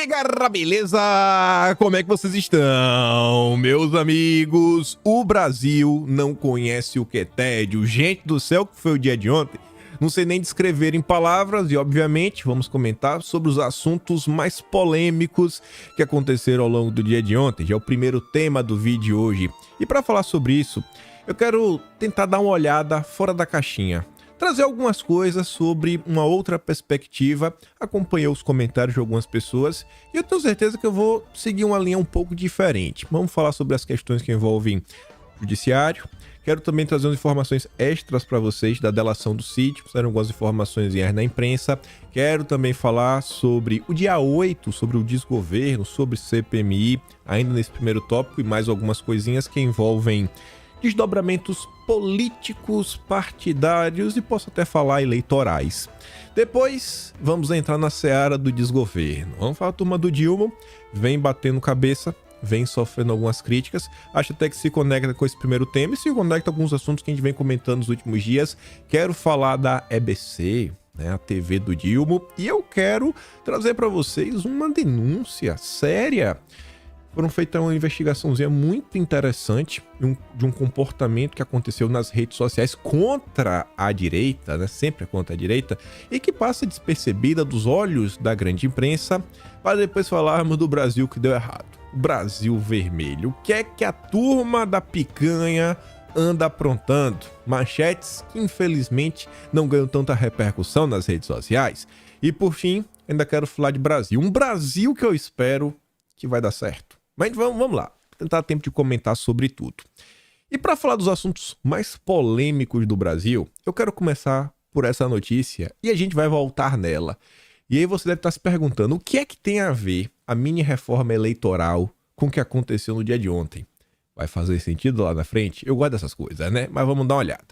E galera, beleza? Como é que vocês estão? Meus amigos, o Brasil não conhece o que é tédio. Gente do céu, que foi o dia de ontem. Não sei nem descrever em palavras e, obviamente, vamos comentar sobre os assuntos mais polêmicos que aconteceram ao longo do dia de ontem. Já é o primeiro tema do vídeo hoje. E para falar sobre isso, eu quero tentar dar uma olhada fora da caixinha. Trazer algumas coisas sobre uma outra perspectiva, acompanhei os comentários de algumas pessoas e eu tenho certeza que eu vou seguir uma linha um pouco diferente. Vamos falar sobre as questões que envolvem o judiciário. Quero também trazer umas informações extras para vocês da delação do Cid, fizeram algumas informações na imprensa. Quero também falar sobre o dia 8, sobre o desgoverno, sobre CPMI, ainda nesse primeiro tópico, e mais algumas coisinhas que envolvem desdobramentos políticos, partidários e posso até falar eleitorais. Depois, vamos entrar na seara do desgoverno. Vamos falar a turma do Dilma, vem batendo cabeça, vem sofrendo algumas críticas, acho até que se conecta com esse primeiro tema e se conecta com alguns assuntos que a gente vem comentando nos últimos dias. Quero falar da EBC, a TV do Dilma, e eu quero trazer para vocês uma denúncia séria. Foram feita uma investigaçãozinha muito interessante de um comportamento que aconteceu nas redes sociais contra a direita, sempre contra a direita, e que passa despercebida dos olhos da grande imprensa, para depois falarmos do Brasil que deu errado. O Brasil vermelho. O que é que a turma da picanha anda aprontando? Manchetes que infelizmente não ganham tanta repercussão nas redes sociais. E por fim, ainda quero falar de Brasil. Um Brasil que eu espero que vai dar certo. Mas vamos lá, tentar tempo de comentar sobre tudo. E para falar dos assuntos mais polêmicos do Brasil, eu quero começar por essa notícia e a gente vai voltar nela. E aí você deve estar se perguntando, o que é que tem a ver a mini reforma eleitoral com o que aconteceu no dia de ontem? Vai fazer sentido lá na frente? Eu gosto dessas coisas, né? Mas vamos dar uma olhada.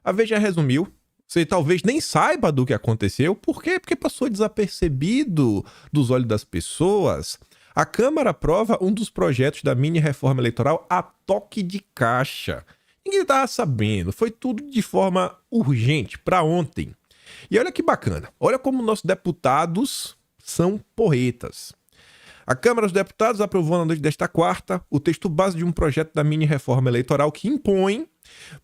A Veja resumiu. Você talvez nem saiba do que aconteceu. Por quê? Porque passou desapercebido dos olhos das pessoas. A Câmara aprova um dos projetos da mini-reforma eleitoral a toque de caixa. Ninguém estava sabendo, foi tudo de forma urgente, para ontem. E olha que bacana, olha como nossos deputados são porretas. A Câmara dos Deputados aprovou na noite desta quarta o texto base de um projeto da mini-reforma eleitoral que impõe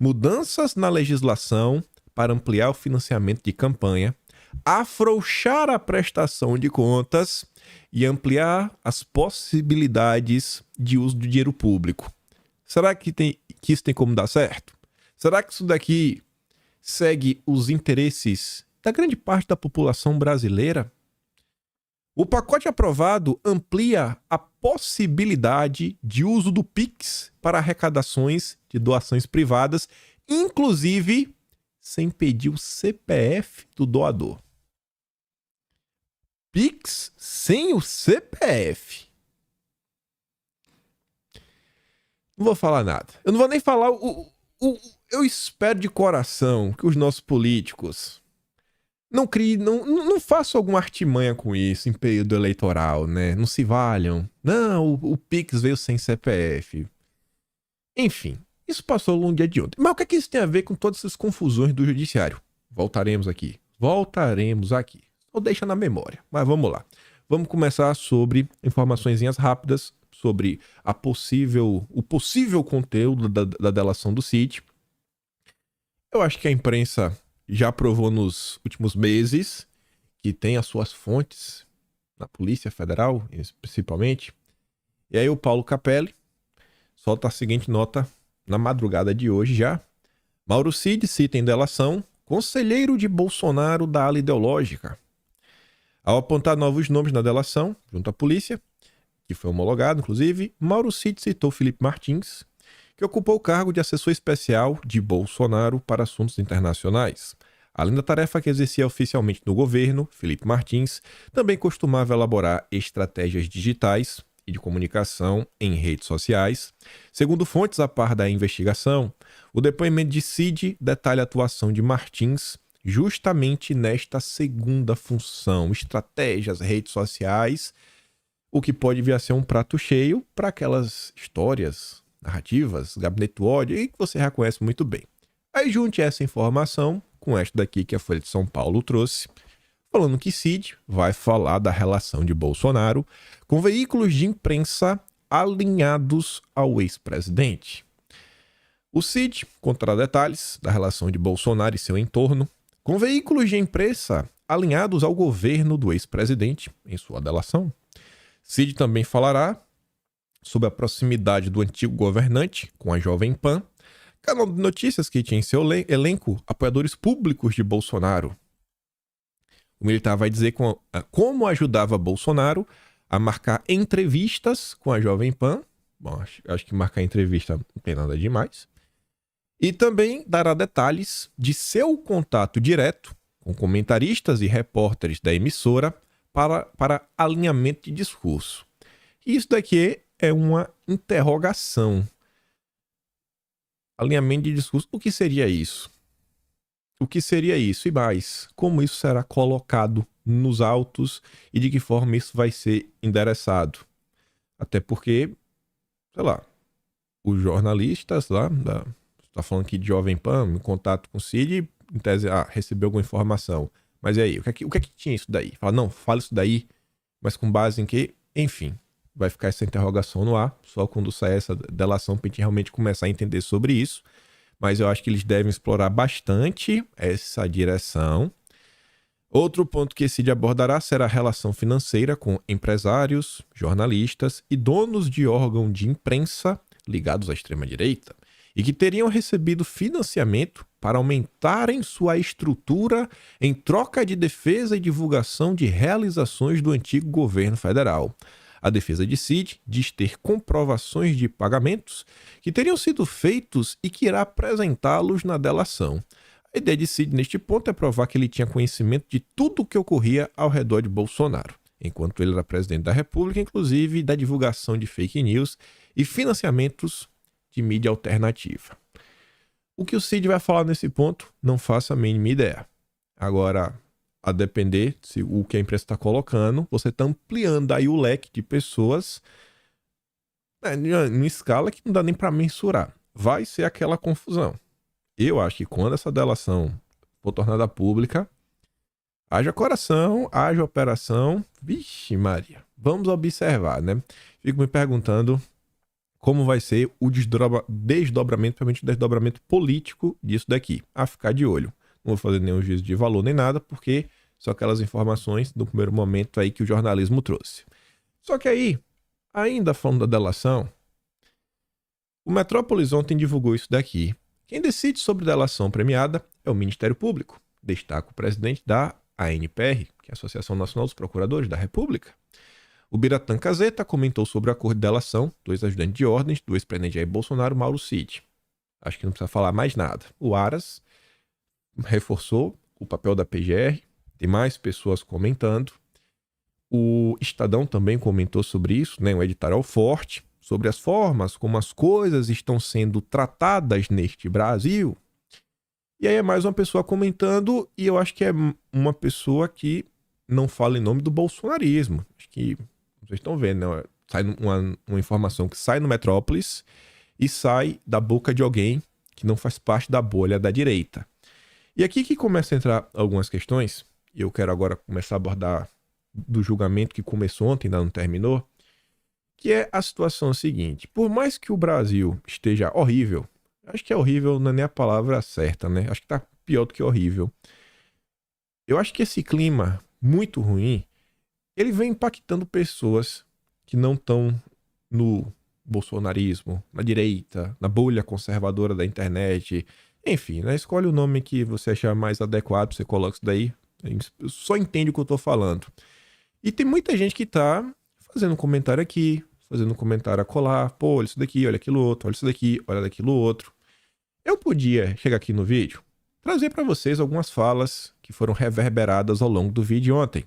mudanças na legislação para ampliar o financiamento de campanha, afrouxar a prestação de contas e ampliar as possibilidades de uso do dinheiro público. Será que isso tem como dar certo? Será que isso daqui segue os interesses da grande parte da população brasileira? O pacote aprovado amplia a possibilidade de uso do Pix para arrecadações de doações privadas, inclusive sem pedir o CPF do doador. Pix sem o CPF. Não vou falar nada. Eu não vou nem falar eu espero de coração que os nossos políticos não façam alguma artimanha com isso em período eleitoral, né? Não se valham. Não, o Pix veio sem CPF. Enfim, isso passou ao longo do dia de ontem. Mas o que é que isso tem a ver com todas essas confusões do judiciário? Voltaremos aqui. Ou deixa na memória, mas vamos lá. Vamos começar sobre informações rápidas sobre o possível conteúdo da delação do Cid. Eu acho que a imprensa já provou nos últimos meses que tem as suas fontes na Polícia Federal, principalmente. E aí o Paulo Capelli solta a seguinte nota na madrugada de hoje já. Mauro Cid cita em delação conselheiro de Bolsonaro da ala ideológica. Ao apontar novos nomes na delação, junto à polícia, que foi homologado, inclusive, Mauro Cid citou Felipe Martins, que ocupou o cargo de assessor especial de Bolsonaro para assuntos internacionais. Além da tarefa que exercia oficialmente no governo, Felipe Martins também costumava elaborar estratégias digitais e de comunicação em redes sociais. Segundo fontes a par da investigação, o depoimento de Cid detalha a atuação de Martins justamente nesta segunda função, estratégias, redes sociais, o que pode vir a ser um prato cheio para aquelas histórias, narrativas, gabinete do ódio, e que você já conhece muito bem. Aí junte essa informação com esta daqui que a Folha de São Paulo trouxe, falando que Cid vai falar da relação de Bolsonaro com veículos de imprensa alinhados ao ex-presidente. O Cid contará detalhes da relação de Bolsonaro e seu entorno com veículos de imprensa alinhados ao governo do ex-presidente em sua delação. Cid também falará sobre a proximidade do antigo governante com a Jovem Pan, canal de notícias que tinha em seu elenco apoiadores públicos de Bolsonaro. O militar vai dizer como ajudava Bolsonaro a marcar entrevistas com a Jovem Pan. Bom, acho que marcar entrevista não tem nada demais. E também dará detalhes de seu contato direto com comentaristas e repórteres da emissora para alinhamento de discurso. E isso daqui é uma interrogação. Alinhamento de discurso. O que seria isso? O que seria isso? E mais, como isso será colocado nos autos e de que forma isso vai ser endereçado? Até porque, sei lá, os jornalistas lá, tá falando aqui de Jovem Pan, em contato com o Cid, em tese, recebeu alguma informação. Mas e aí, o que é que tinha isso daí? Fala, não, fala isso daí, mas com base em quê? Enfim, vai ficar essa interrogação no ar, só quando sair essa delação pra gente realmente começar a entender sobre isso. Mas eu acho que eles devem explorar bastante essa direção. Outro ponto que Cid abordará será a relação financeira com empresários, jornalistas e donos de órgão de imprensa ligados à extrema-direita e que teriam recebido financiamento para aumentarem sua estrutura em troca de defesa e divulgação de realizações do antigo governo federal. A defesa de Cid diz ter comprovações de pagamentos que teriam sido feitos e que irá apresentá-los na delação. A ideia de Cid neste ponto é provar que ele tinha conhecimento de tudo o que ocorria ao redor de Bolsonaro, enquanto ele era presidente da República, inclusive da divulgação de fake news e financiamentos de mídia alternativa. O que o Cid vai falar nesse ponto, não faço a mínima ideia. Agora, a depender se o que a imprensa está colocando, você está ampliando aí o leque de pessoas em escala que não dá nem para mensurar. Vai ser aquela confusão. Eu acho que quando essa delação for tornada pública, haja coração, haja operação. Vixe Maria, vamos observar, né? Fico me perguntando como vai ser o desdobramento, principalmente o desdobramento político disso daqui. A ficar de olho. Não vou fazer nenhum juízo de valor nem nada, porque são aquelas informações do primeiro momento aí que o jornalismo trouxe. Só que aí, ainda falando da delação, o Metrópolis ontem divulgou isso daqui. Quem decide sobre delação premiada é o Ministério Público. Destaca o presidente da ANPR, que é a Associação Nacional dos Procuradores da República. O Biratan Caseta comentou sobre o acordo de delação dos ajudantes de ordens do ex-presidente Jair Bolsonaro, Mauro Cid. Acho que não precisa falar mais nada. O Aras reforçou o papel da PGR, tem mais pessoas comentando. O Estadão também comentou sobre isso, né? Um editorial forte sobre as formas como as coisas estão sendo tratadas neste Brasil. E aí é mais uma pessoa comentando, e eu acho que é uma pessoa que não fala em nome do bolsonarismo. Acho que vocês estão vendo, né? Sai uma informação que sai no Metrópolis e sai da boca de alguém que não faz parte da bolha da direita. E aqui que começa a entrar algumas questões, e eu quero agora começar a abordar do julgamento que começou ontem, ainda não terminou, que é a situação seguinte: por mais que o Brasil esteja horrível, acho que é horrível não é nem a palavra certa, né? Acho que tá pior do que horrível. Eu acho que esse clima muito ruim, ele vem impactando pessoas que não estão no bolsonarismo, na direita, na bolha conservadora da internet, enfim, né? Escolhe o nome que você achar mais adequado, você coloca isso daí, só entende o que eu tô falando. E tem muita gente que tá fazendo um comentário aqui, fazendo um comentário acolá, pô, olha isso daqui, olha aquilo outro, olha isso daqui, olha daquilo outro. Eu podia chegar aqui no vídeo, trazer para vocês algumas falas que foram reverberadas ao longo do vídeo ontem.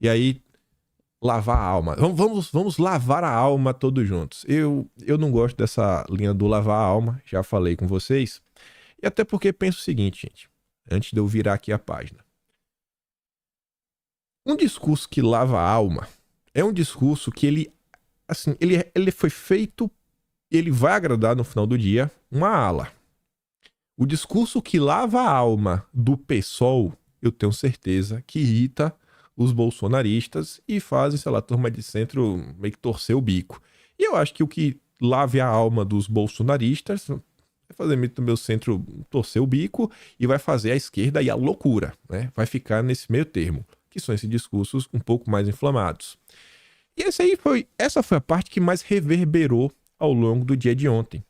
E aí, lavar a alma. Vamos lavar a alma todos juntos. Eu não gosto dessa linha do lavar a alma, já falei com vocês. E até porque penso o seguinte, gente, antes de eu virar aqui a página. Um discurso que lava a alma é um discurso que ele foi feito e ele vai agradar no final do dia uma ala. O discurso que lava a alma do PSOL eu tenho certeza que irrita os bolsonaristas e fazem, sei lá, a turma de centro meio que torcer o bico. E eu acho que o que lave a alma dos bolsonaristas vai fazer meio que o meu centro torcer o bico e vai fazer a esquerda e a loucura, né? Vai ficar nesse meio termo, que são esses discursos um pouco mais inflamados. E essa foi a parte que mais reverberou ao longo do dia de ontem.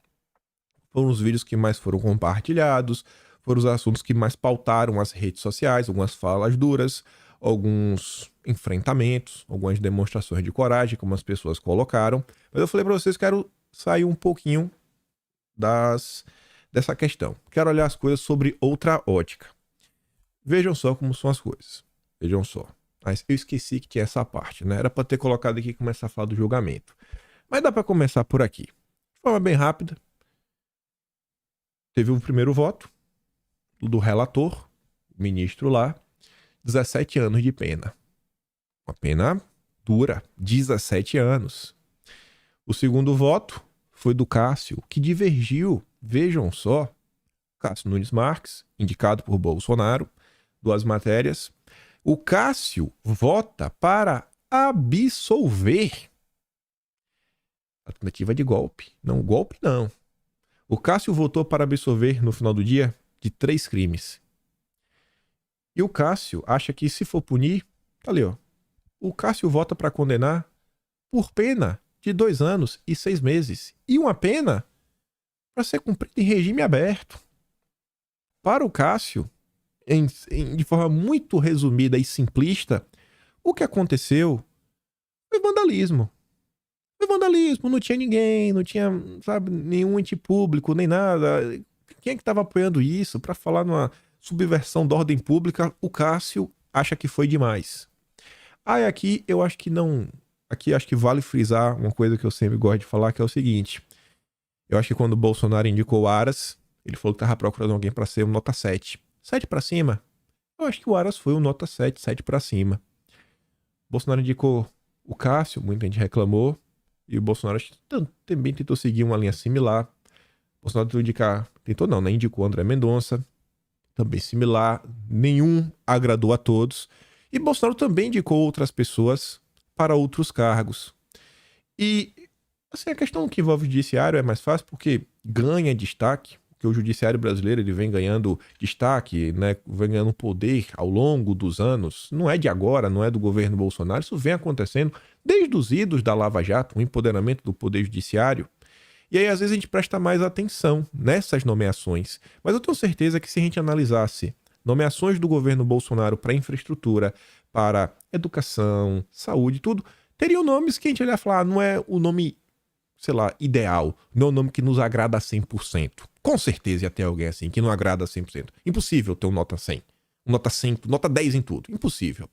Foram os vídeos que mais foram compartilhados, foram os assuntos que mais pautaram as redes sociais, algumas falas duras, alguns enfrentamentos, algumas demonstrações de coragem, como as pessoas colocaram. Mas eu falei para vocês que quero sair um pouquinho dessa questão. Quero olhar as coisas sobre outra ótica. Vejam só como são as coisas. Vejam só. Mas eu esqueci que tinha essa parte, né? Era para ter colocado aqui e começar a falar do julgamento. Mas dá para começar por aqui. De forma bem rápida. Teve um primeiro voto do relator, o ministro lá, 17 anos de pena. Uma pena dura, 17 anos. O segundo voto foi do Cássio, que divergiu, vejam só, Cássio Nunes Marques, indicado por Bolsonaro, 2 matérias. O Cássio vota para absolver a tentativa de golpe. Não, golpe não. O Cássio votou para absolver, no final do dia, de 3 crimes. E o Cássio acha que, se for punir, tá ali, ó. O Cássio vota para condenar por pena de 2 anos e 6 meses. E uma pena para ser cumprida em regime aberto. Para o Cássio, de forma muito resumida e simplista, o que aconteceu foi vandalismo. Foi vandalismo, não tinha ninguém, não tinha, sabe, nenhum ente público, nem nada. Quem é que estava apoiando isso? Para falar numa subversão da ordem pública, o Cássio acha que foi demais. Aí aqui eu acho que não... Aqui acho que vale frisar uma coisa que eu sempre gosto de falar, que é o seguinte. Eu acho que quando o Bolsonaro indicou o Aras, ele falou que estava procurando alguém para ser um nota 7. 7 para cima? Eu acho que o Aras foi um nota 7, 7 para cima. O Bolsonaro indicou o Cássio, muita gente reclamou. E o Bolsonaro também tentou seguir uma linha similar. O Bolsonaro indicou o André Mendonça, também similar. Nenhum agradou a todos. E Bolsonaro também indicou outras pessoas para outros cargos. E assim, a questão que envolve o judiciário é mais fácil porque ganha destaque, porque o judiciário brasileiro ele vem ganhando destaque, né, vem ganhando poder ao longo dos anos. Não é de agora, não é do governo Bolsonaro, isso vem acontecendo desde os idos da Lava Jato, o empoderamento do poder judiciário. E aí, às vezes, a gente presta mais atenção nessas nomeações. Mas eu tenho certeza que se a gente analisasse nomeações do governo Bolsonaro para infraestrutura, para educação, saúde, tudo, teriam nomes que a gente olhar e falar, não é o nome, sei lá, ideal, não é o nome que nos agrada a 100%. Com certeza ia ter alguém assim que não agrada a 100%. Impossível ter um nota 100. Um nota 100, nota 10 em tudo. Impossível.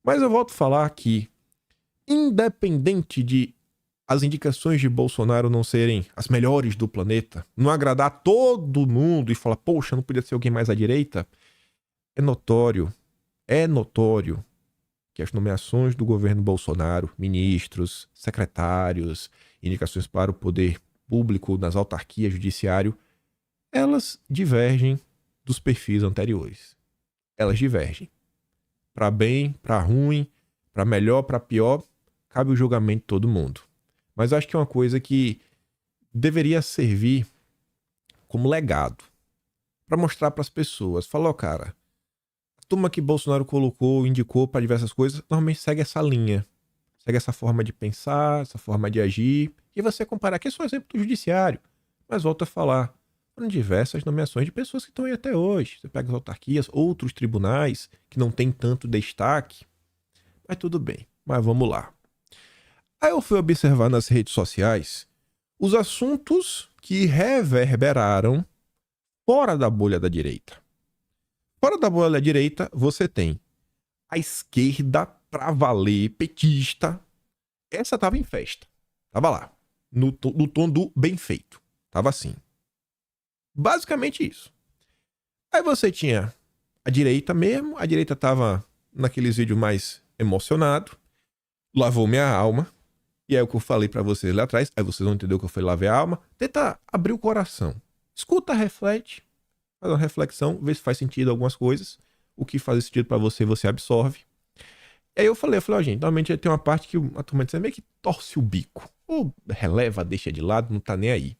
Mas eu volto a falar que, independente de as indicações de Bolsonaro não serem as melhores do planeta, não agradar todo mundo e falar, poxa, não podia ser alguém mais à direita, é notório que as nomeações do governo Bolsonaro, ministros, secretários, indicações para o poder público nas autarquias, judiciário, elas divergem dos perfis anteriores. Elas divergem. Para bem, para ruim, para melhor, para pior, cabe o julgamento de todo mundo. Mas acho que é uma coisa que deveria servir como legado para mostrar para as pessoas. Falou, cara, a turma que Bolsonaro colocou, indicou para diversas coisas, normalmente segue essa linha. Segue essa forma de pensar, essa forma de agir. E você comparar, aqui é só exemplo do judiciário. Mas volto a falar, foram diversas nomeações de pessoas que estão aí até hoje. Você pega as autarquias, outros tribunais que não tem tanto destaque. Mas tudo bem, mas vamos lá. Aí eu fui observar nas redes sociais os assuntos que reverberaram fora da bolha da direita. Fora da bolha da direita, você tem a esquerda pra valer, petista. Essa tava em festa. Tava lá. No tom do bem feito. Tava assim. Basicamente isso. Aí você tinha a direita mesmo. A direita tava naqueles vídeos mais emocionado. Lavou minha alma. E é o que eu falei pra vocês lá atrás. Aí vocês vão entender o que eu falei, lavei a alma. Tenta abrir o coração. Escuta, reflete. Faz uma reflexão. Vê se faz sentido algumas coisas. o que faz sentido pra você, você absorve. E aí eu falei, ó, gente, normalmente tem uma parte que a turma diz, meio que torce o bico. Ou releva, deixa de lado, não tá nem aí.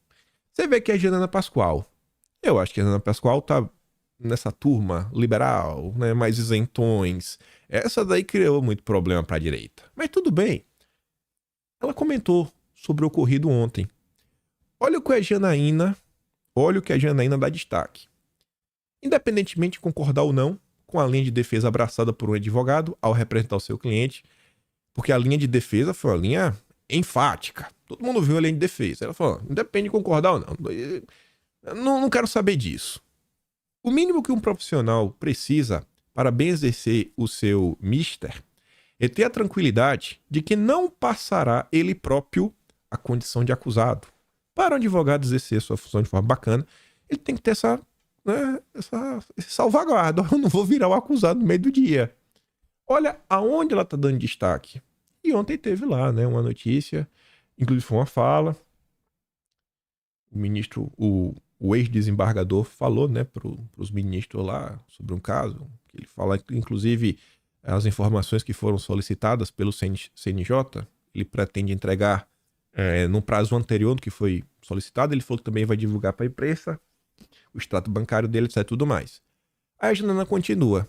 Você vê que é a Janaína Pascoal. Eu acho que a Janaína Pascoal tá nessa turma liberal, né, mais isentões. Essa daí criou muito problema pra direita. Mas tudo bem. Ela comentou sobre o ocorrido ontem. Olha o que a Janaína dá destaque. Independentemente de concordar ou não com a linha de defesa abraçada por um advogado ao representar o seu cliente, porque a linha de defesa foi uma linha enfática. Todo mundo viu a linha de defesa. Ela falou, independe de concordar ou não. Não quero saber disso. O mínimo que um profissional precisa para bem exercer o seu mister é ter a tranquilidade de que não passará ele próprio a condição de acusado. Para um advogado exercer sua função de forma bacana, ele tem que ter esse salvaguarda. Eu não vou virar o acusado no meio do dia. Olha aonde ela está dando destaque. E ontem teve lá, né, uma notícia, inclusive foi uma fala. O ministro, o ex-desembargador falou, né, para os ministros lá sobre um caso. Ele fala, inclusive, as informações que foram solicitadas pelo CNJ, ele pretende entregar no prazo anterior do que foi solicitado. Ele falou que também vai divulgar para a imprensa o extrato bancário dele, etc. Tudo mais. Aí a Janaína continua.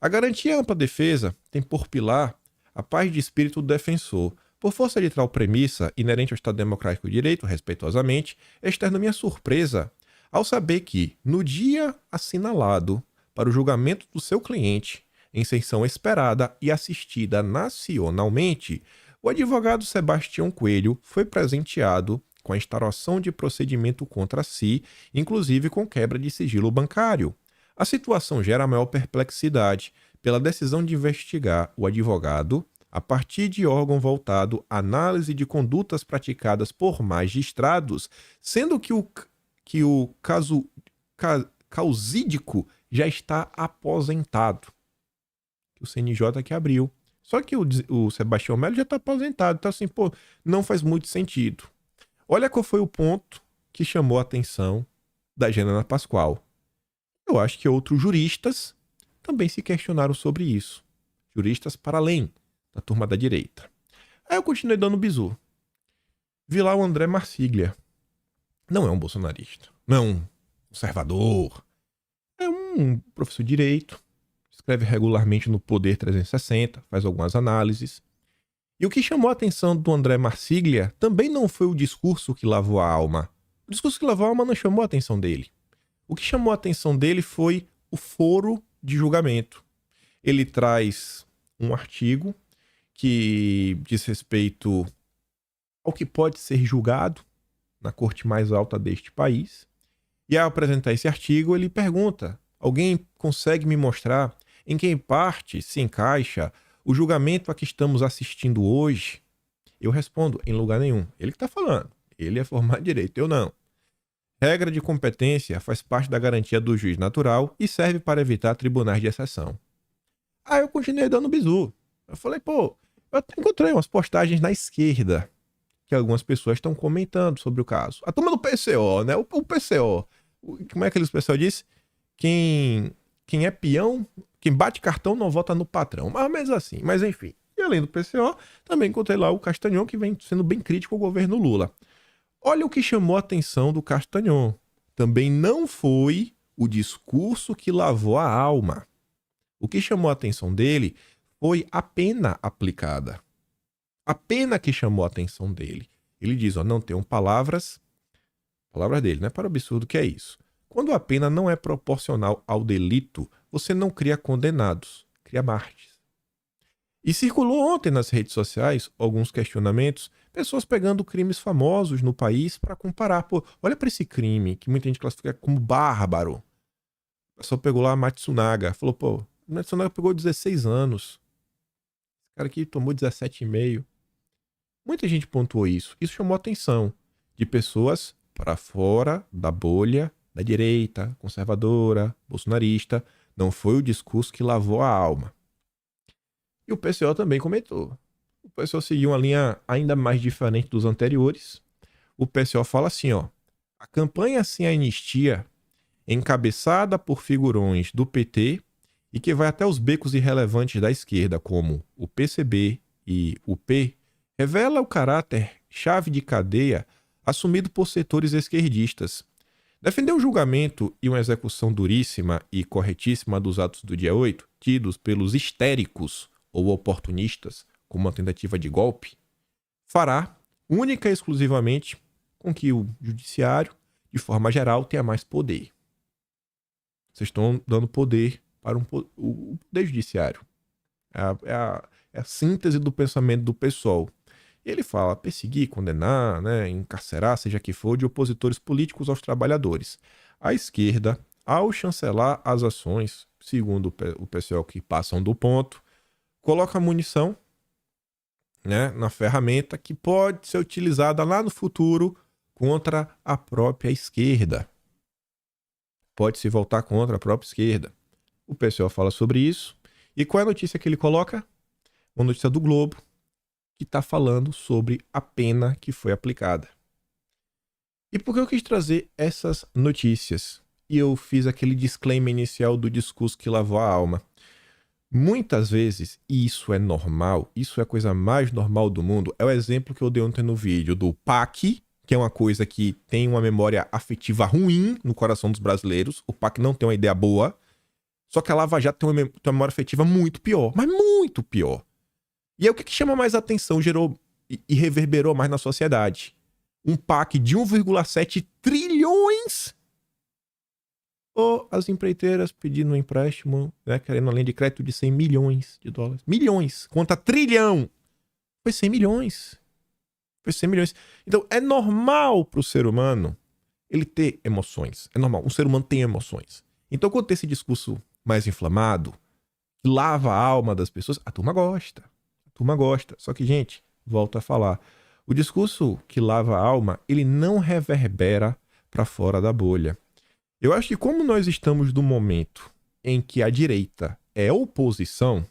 A garantia ampla defesa tem por pilar a paz de espírito do defensor. Por força de tal premissa, inerente ao Estado Democrático de Direito, respeitosamente, externo minha surpresa ao saber que, no dia assinalado para o julgamento do seu cliente, em sessão esperada e assistida nacionalmente, o advogado Sebastião Coelho foi presenteado com a instauração de procedimento contra si, inclusive com quebra de sigilo bancário. A situação gera a maior perplexidade pela decisão de investigar o advogado a partir de órgão voltado à análise de condutas praticadas por magistrados, sendo que o caso causídico já está aposentado. O CNJ que abriu. Só que o Sebastião Melo já está aposentado. Então, assim, não faz muito sentido. Olha qual foi o ponto que chamou a atenção da Janaína Pascoal. Eu acho que outros juristas também se questionaram sobre isso. Juristas para além da turma da direita. Aí eu continuei dando bizu. Vi lá o André Marsiglia. Não é um bolsonarista. Não é um conservador. É um professor de direito. Escreve regularmente no Poder 360. Faz algumas análises. E o que chamou a atenção do André Marsiglia também não foi o discurso que lavou a alma. O discurso que lavou a alma não chamou a atenção dele. O que chamou a atenção dele foi o foro de julgamento. Ele traz um artigo que diz respeito ao que pode ser julgado na corte mais alta deste país. E ao apresentar esse artigo, ele pergunta: alguém consegue me mostrar em que parte se encaixa o julgamento a que estamos assistindo hoje? Eu respondo: em lugar nenhum. Ele que está falando. Ele é formado em direito, eu não. Regra de competência faz parte da garantia do juiz natural e serve para evitar tribunais de exceção. Aí eu continuei dando bizu. Eu falei, eu encontrei umas postagens na esquerda que algumas pessoas estão comentando sobre o caso. A turma do PCO, né? O PCO. Como é que eles pessoal disse? Quem é peão, quem bate cartão não vota no patrão. Mais ou menos assim. Mas enfim. E além do PCO, também encontrei lá o Castanhon, que vem sendo bem crítico ao governo Lula. Olha o que chamou a atenção do Castanhon. Também não foi o discurso que lavou a alma. O que chamou a atenção dele foi a pena aplicada. A pena que chamou a atenção dele. Ele diz, não tenham palavras dele, né? Para o absurdo que é isso. Quando a pena não é proporcional ao delito, você não cria condenados, cria mártires. E circulou ontem nas redes sociais alguns questionamentos, pessoas pegando crimes famosos no país para comparar. Olha para esse crime que muita gente classifica como bárbaro. O pessoal pegou lá a Matsunaga, falou, Matsunaga pegou 16 anos. Esse cara aqui tomou 17,5. Muita gente pontuou isso. Isso chamou a atenção de pessoas para fora da bolha da direita, conservadora, bolsonarista. Não foi o discurso que lavou a alma. E o PCO também comentou. O PCO seguiu uma linha ainda mais diferente dos anteriores. O PCO fala assim, a campanha sem anistia, encabeçada por figurões do PT e que vai até os becos irrelevantes da esquerda, como o PCB e o P, revela o caráter chave de cadeia assumido por setores esquerdistas. Defender um julgamento e uma execução duríssima e corretíssima dos atos do dia 8, tidos pelos histéricos ou oportunistas como uma tentativa de golpe, fará única e exclusivamente com que o judiciário, de forma geral, tenha mais poder. Vocês estão dando poder para o poder judiciário. É a síntese do pensamento do PSOL. E ele fala perseguir, condenar, né, encarcerar, seja que for, de opositores políticos aos trabalhadores. A esquerda, ao chancelar as ações, segundo o PSOL, que passam do ponto, coloca munição, né, na ferramenta que pode ser utilizada lá no futuro contra a própria esquerda. Pode se voltar contra a própria esquerda. O PSOL fala sobre isso. E qual é a notícia que ele coloca? Uma notícia do Globo, que está falando sobre a pena que foi aplicada. E por que eu quis trazer essas notícias? E eu fiz aquele disclaimer inicial do discurso que lavou a alma. Muitas vezes, e isso é normal, isso é a coisa mais normal do mundo, é o exemplo que eu dei ontem no vídeo do PAC, que é uma coisa que tem uma memória afetiva ruim no coração dos brasileiros. O PAC não tem uma ideia boa, só que a Lava Jato tem uma memória afetiva muito pior, mas muito pior. E aí o que chama mais atenção, gerou e reverberou mais na sociedade? Um PAC de 1,7 trilhões ou as empreiteiras pedindo um empréstimo, né, querendo uma linha de crédito de 100 milhões de dólares. Milhões, conta trilhão. Foi 100 milhões. Foi 100 milhões. Então é normal para o ser humano ele ter emoções. É normal, um ser humano tem emoções. Então quando tem esse discurso mais inflamado, que lava a alma das pessoas, a turma gosta. Só que, gente, volto a falar. O discurso que lava a alma, ele não reverbera para fora da bolha. Eu acho que como nós estamos no momento em que a direita é oposição,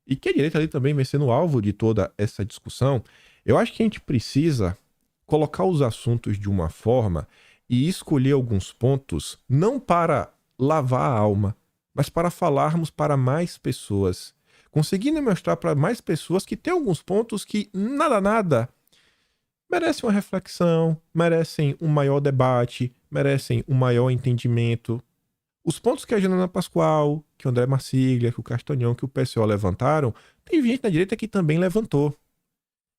e que a direita ali também vem sendo alvo de toda essa discussão, eu acho que a gente precisa colocar os assuntos de uma forma e escolher alguns pontos, não para lavar a alma, mas para falarmos para mais pessoas. Conseguindo mostrar para mais pessoas que tem alguns pontos que, nada, merecem uma reflexão, merecem um maior debate, merecem um maior entendimento. Os pontos que a Janaína Pascoal, que o André Marcília, que o Castanhão, que o PSOL levantaram, tem gente na direita que também levantou.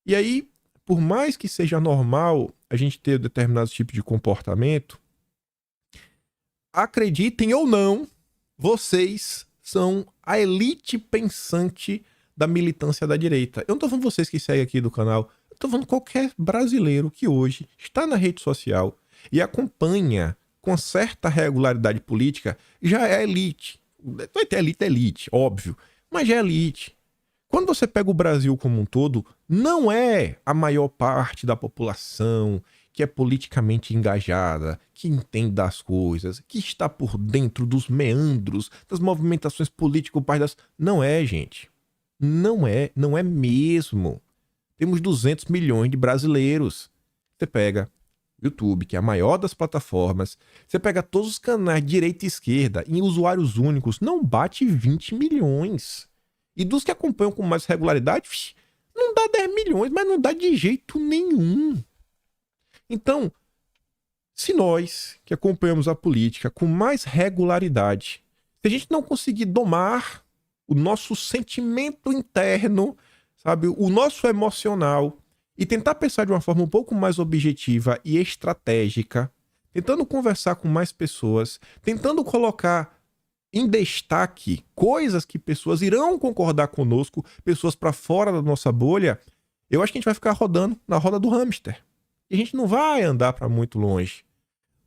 E aí, por mais que seja normal a gente ter determinados tipos de comportamento, acreditem ou não, vocês são a elite pensante da militância da direita. Eu não tô falando vocês que seguem aqui do canal, eu tô falando qualquer brasileiro que hoje está na rede social e acompanha com certa regularidade política, já é elite. Vai ter elite, óbvio, mas já é elite. Quando você pega o Brasil como um todo, não é a maior parte da população que é politicamente engajada, que entende das coisas, que está por dentro dos meandros, das movimentações político-partidárias. Não é, gente. Não é mesmo. Temos 200 milhões de brasileiros. Você pega YouTube, que é a maior das plataformas, você pega todos os canais, direita e esquerda, em usuários únicos, não bate 20 milhões. E dos que acompanham com mais regularidade, não dá 10 milhões, mas não dá de jeito nenhum. Então, se nós que acompanhamos a política com mais regularidade, se a gente não conseguir domar o nosso sentimento interno, sabe, o nosso emocional, e tentar pensar de uma forma um pouco mais objetiva e estratégica, tentando conversar com mais pessoas, tentando colocar em destaque coisas que pessoas irão concordar conosco, pessoas para fora da nossa bolha, eu acho que a gente vai ficar rodando na roda do hamster. E a gente não vai andar para muito longe.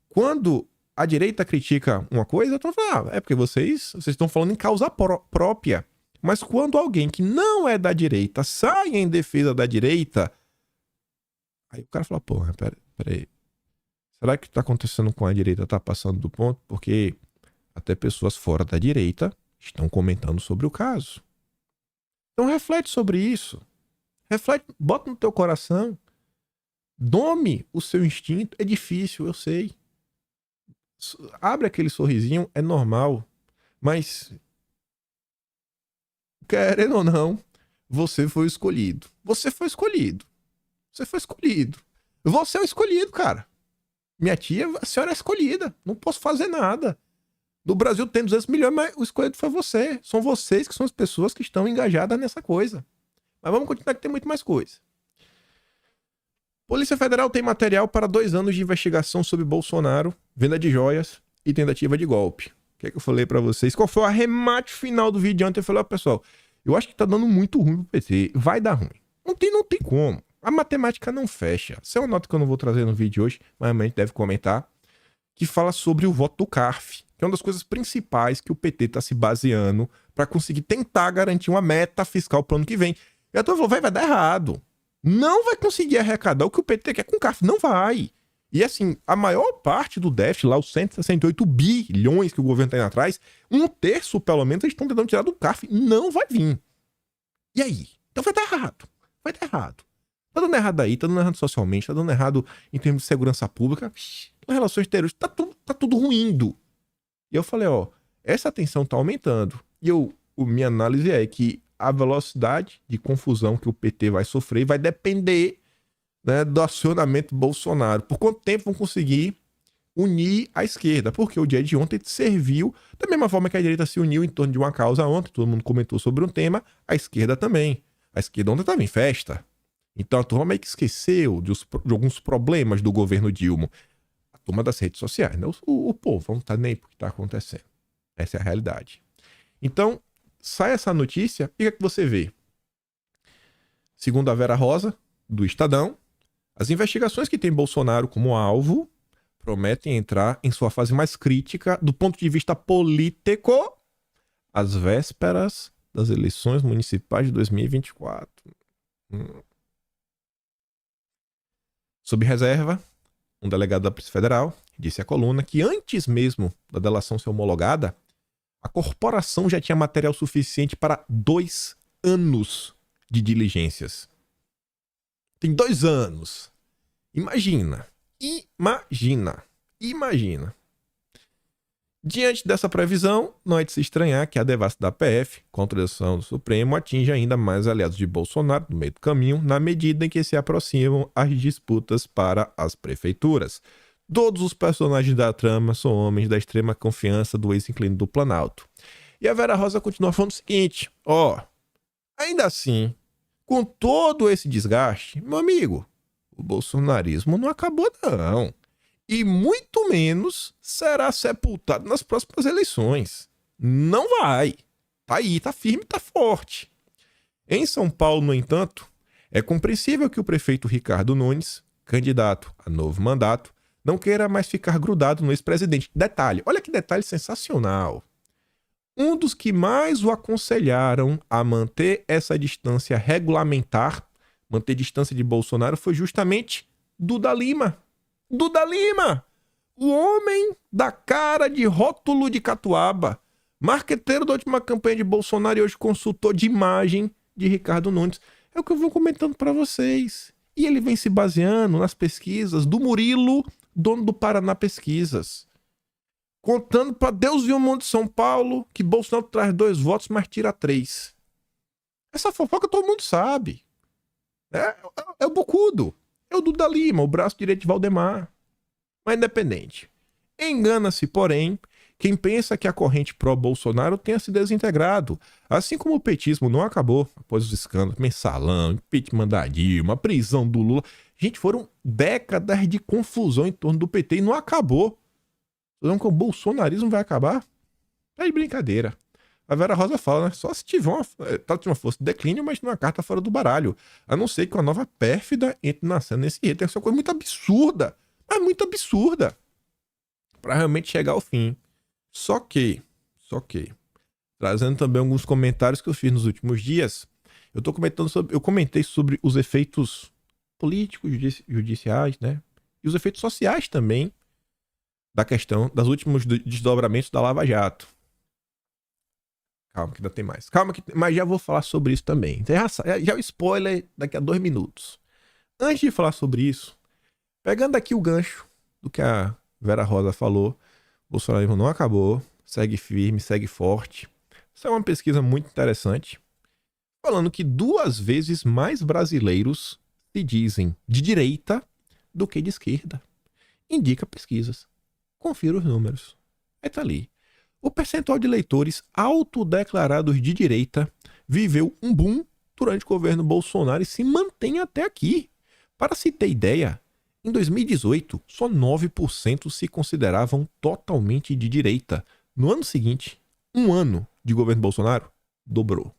Quando a direita critica uma coisa, eu tô falando, é porque vocês estão falando em causa própria. Mas quando alguém que não é da direita sai em defesa da direita, aí o cara fala, porra, peraí. Será que o que tá acontecendo com a direita tá passando do ponto? Porque até pessoas fora da direita estão comentando sobre o caso. Então reflete sobre isso. Reflete, bota no teu coração. Dome o seu instinto. É difícil, eu sei. Abre aquele sorrisinho, é normal. Mas querendo ou não, você foi escolhido. Você foi escolhido. Você foi escolhido. Você é o escolhido, cara. Minha tia, a senhora é escolhida. Não posso fazer nada. No Brasil tem 200 milhões, mas o escolhido foi você. São vocês que são as pessoas que estão engajadas nessa coisa. Mas vamos continuar que tem muito mais coisa. Polícia Federal tem material para 2 anos de investigação sobre Bolsonaro, venda de joias e tentativa de golpe. O que é que eu falei pra vocês? Qual foi o arremate final do vídeo ontem? Eu falei, ó, pessoal, eu acho que tá dando muito ruim pro PT. Vai dar ruim. Não tem como. A matemática não fecha. Essa é uma nota que eu não vou trazer no vídeo hoje, mas a gente deve comentar, que fala sobre o voto do CARF, que é uma das coisas principais que o PT tá se baseando para conseguir tentar garantir uma meta fiscal pro ano que vem. E a turma falou, vai dar errado. Não vai conseguir arrecadar o que o PT quer com o CARF. Não vai. E assim, a maior parte do déficit, lá os 168 bilhões que o governo tá indo atrás, 1/3 pelo menos eles estão tentando tirar do CARF. Não vai vir. E aí? Então vai dar errado. Vai dar errado. Tá dando errado aí, tá dando errado socialmente, tá dando errado em termos de segurança pública, relações exteriores, tá tudo ruindo. E eu falei, ó, essa tensão tá aumentando. E minha análise é que a velocidade de confusão que o PT vai sofrer vai depender, né, do acionamento Bolsonaro. Por quanto tempo vão conseguir unir a esquerda? Porque o dia de ontem serviu, da mesma forma que a direita se uniu em torno de uma causa ontem, todo mundo comentou sobre um tema, a esquerda também. A esquerda ontem estava em festa. Então a turma meio que esqueceu de alguns problemas do governo Dilma. A turma das redes sociais, né? O povo não tá nem por que tá acontecendo. Essa é a realidade. Então, sai essa notícia e o que você vê? Segundo a Vera Rosa, do Estadão, as investigações que tem Bolsonaro como alvo prometem entrar em sua fase mais crítica do ponto de vista político às vésperas das eleições municipais de 2024. Sob reserva, um delegado da Polícia Federal disse à coluna que antes mesmo da delação ser homologada, a corporação já tinha material suficiente para 2 anos de diligências. Tem 2 anos. Imagina. Diante dessa previsão, não é de se estranhar que a devassa da PF, contra a decisão do Supremo, atinja ainda mais aliados de Bolsonaro no meio do caminho, na medida em que se aproximam as disputas para as prefeituras. Todos os personagens da trama são homens da extrema confiança do ex-inquilino do Planalto. E a Vera Rosa continua falando o seguinte, ainda assim, com todo esse desgaste, meu amigo, o bolsonarismo não acabou não. E muito menos será sepultado nas próximas eleições. Não vai. Tá aí, tá firme, tá forte. Em São Paulo, no entanto, é compreensível que o prefeito Ricardo Nunes, candidato a novo mandato, não queira mais ficar grudado no ex-presidente. Detalhe, olha que detalhe sensacional. Um dos que mais o aconselharam a manter essa distância regulamentar, manter distância de Bolsonaro, foi justamente Duda Lima. Duda Lima, o homem da cara de rótulo de catuaba, marqueteiro da última campanha de Bolsonaro e hoje consultor de imagem de Ricardo Nunes. É o que eu vou comentando para vocês. E ele vem se baseando nas pesquisas do Murilo, dono do Paraná Pesquisas. Contando para Deus e o mundo de São Paulo que Bolsonaro traz 2 votos, mas tira 3. Essa fofoca todo mundo sabe. É o bocudo. É o Duda Lima, o braço direito de Valdemar. Mas independente. Engana-se, porém, quem pensa que a corrente pró-Bolsonaro tenha se desintegrado. Assim como o petismo não acabou após os escândalos, mensalão, impeachment da Dilma, prisão do Lula. Gente, foram décadas de confusão em torno do PT e não acabou. Então, que o bolsonarismo vai acabar? É de brincadeira. A Vera Rosa fala, né? Só se tiver uma força de declínio, mas uma carta fora do baralho. A não ser que uma nova pérfida entre na cena nesse rito. É uma coisa muito absurda. Mas muito absurda. Pra realmente chegar ao fim. Só que, trazendo também alguns comentários que eu fiz nos últimos dias, eu comentei sobre os efeitos políticos, judiciais, né? E os efeitos sociais também da questão dos últimos desdobramentos da Lava Jato. Calma que ainda tem mais. Mas já vou falar sobre isso também. Já o spoiler daqui a 2 minutos. Antes de falar sobre isso, pegando aqui o gancho do que a Vera Rosa falou, o bolsonarismo não acabou, segue firme, segue forte. Isso é uma pesquisa muito interessante. falando que 2 vezes mais brasileiros se dizem de direita do que de esquerda. Indica pesquisas. Confira os números. Aí tá ali. O percentual de eleitores autodeclarados de direita viveu um boom durante o governo Bolsonaro e se mantém até aqui. Para se ter ideia, em 2018, só 9% se consideravam totalmente de direita. No ano seguinte, um ano de governo Bolsonaro, dobrou.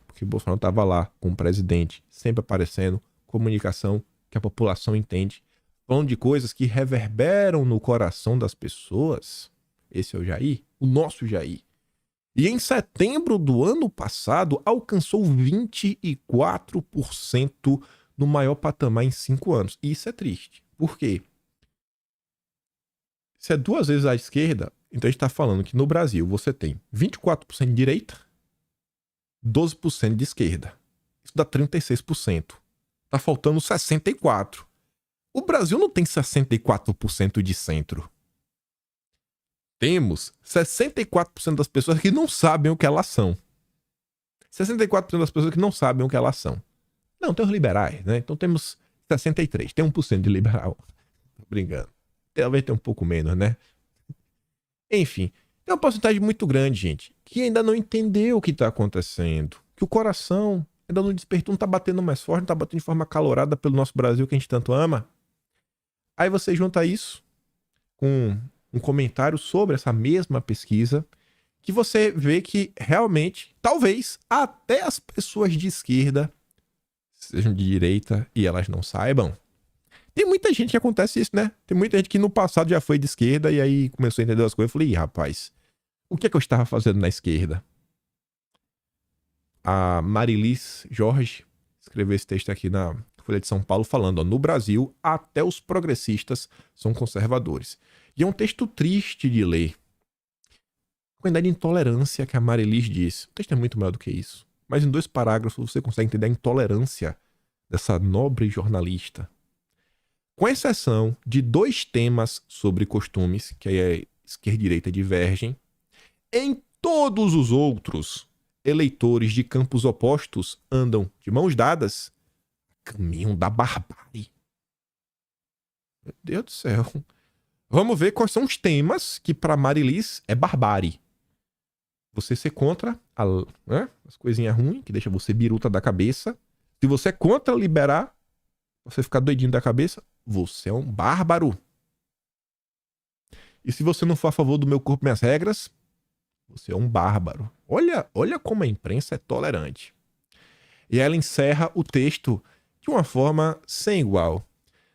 Porque o Bolsonaro estava lá com o presidente, sempre aparecendo, comunicação que a população entende, falando de coisas que reverberam no coração das pessoas. Esse é o Jair, o nosso Jair. E em setembro do ano passado, alcançou 24% no maior patamar em 5 anos. E isso é triste. Por quê? Se é 2 vezes à esquerda, então a gente está falando que no Brasil você tem 24% de direita, 12% de esquerda. Isso dá 36%. Tá faltando 64%. O Brasil não tem 64% de centro. Temos 64% das pessoas que não sabem o que elas são. 64% das pessoas que não sabem o que elas são. Não, tem os liberais, né? Então temos 63%. Tem 1% de liberal. Tô brincando. Talvez tenha um pouco menos, né? Enfim, tem uma porcentagem muito grande, gente, que ainda não entendeu o que está acontecendo. Que o coração ainda não despertou, não está batendo mais forte, não está batendo de forma calorada pelo nosso Brasil que a gente tanto ama. Aí você junta isso com um comentário sobre essa mesma pesquisa, que você vê que realmente, talvez, até as pessoas de esquerda sejam de direita e elas não saibam. Tem muita gente que acontece isso, né? Tem muita gente que no passado já foi de esquerda e aí começou a entender as coisas. Eu falei, rapaz, o que é que eu estava fazendo na esquerda? A Marilis Jorge escreveu esse texto aqui na Folha de São Paulo falando, ó, no Brasil, até os progressistas são conservadores. E é um texto triste de ler. A quantidade de intolerância que a Marilis diz. O texto é muito maior do que isso. Mas em 2 parágrafos você consegue entender a intolerância dessa nobre jornalista. Com exceção de 2 temas sobre costumes, que a esquerda e direita divergem, em todos os outros, eleitores de campos opostos andam de mãos dadas a caminho da barbárie. Meu Deus do céu. Vamos ver quais são os temas que para Marilis é barbárie. Você ser contra as coisinhas ruins, que deixa você biruta da cabeça. Se você é contra liberar, você ficar doidinho da cabeça, você é um bárbaro. E se você não for a favor do meu corpo e minhas regras, você é um bárbaro. Olha como a imprensa é tolerante. E ela encerra o texto de uma forma sem igual.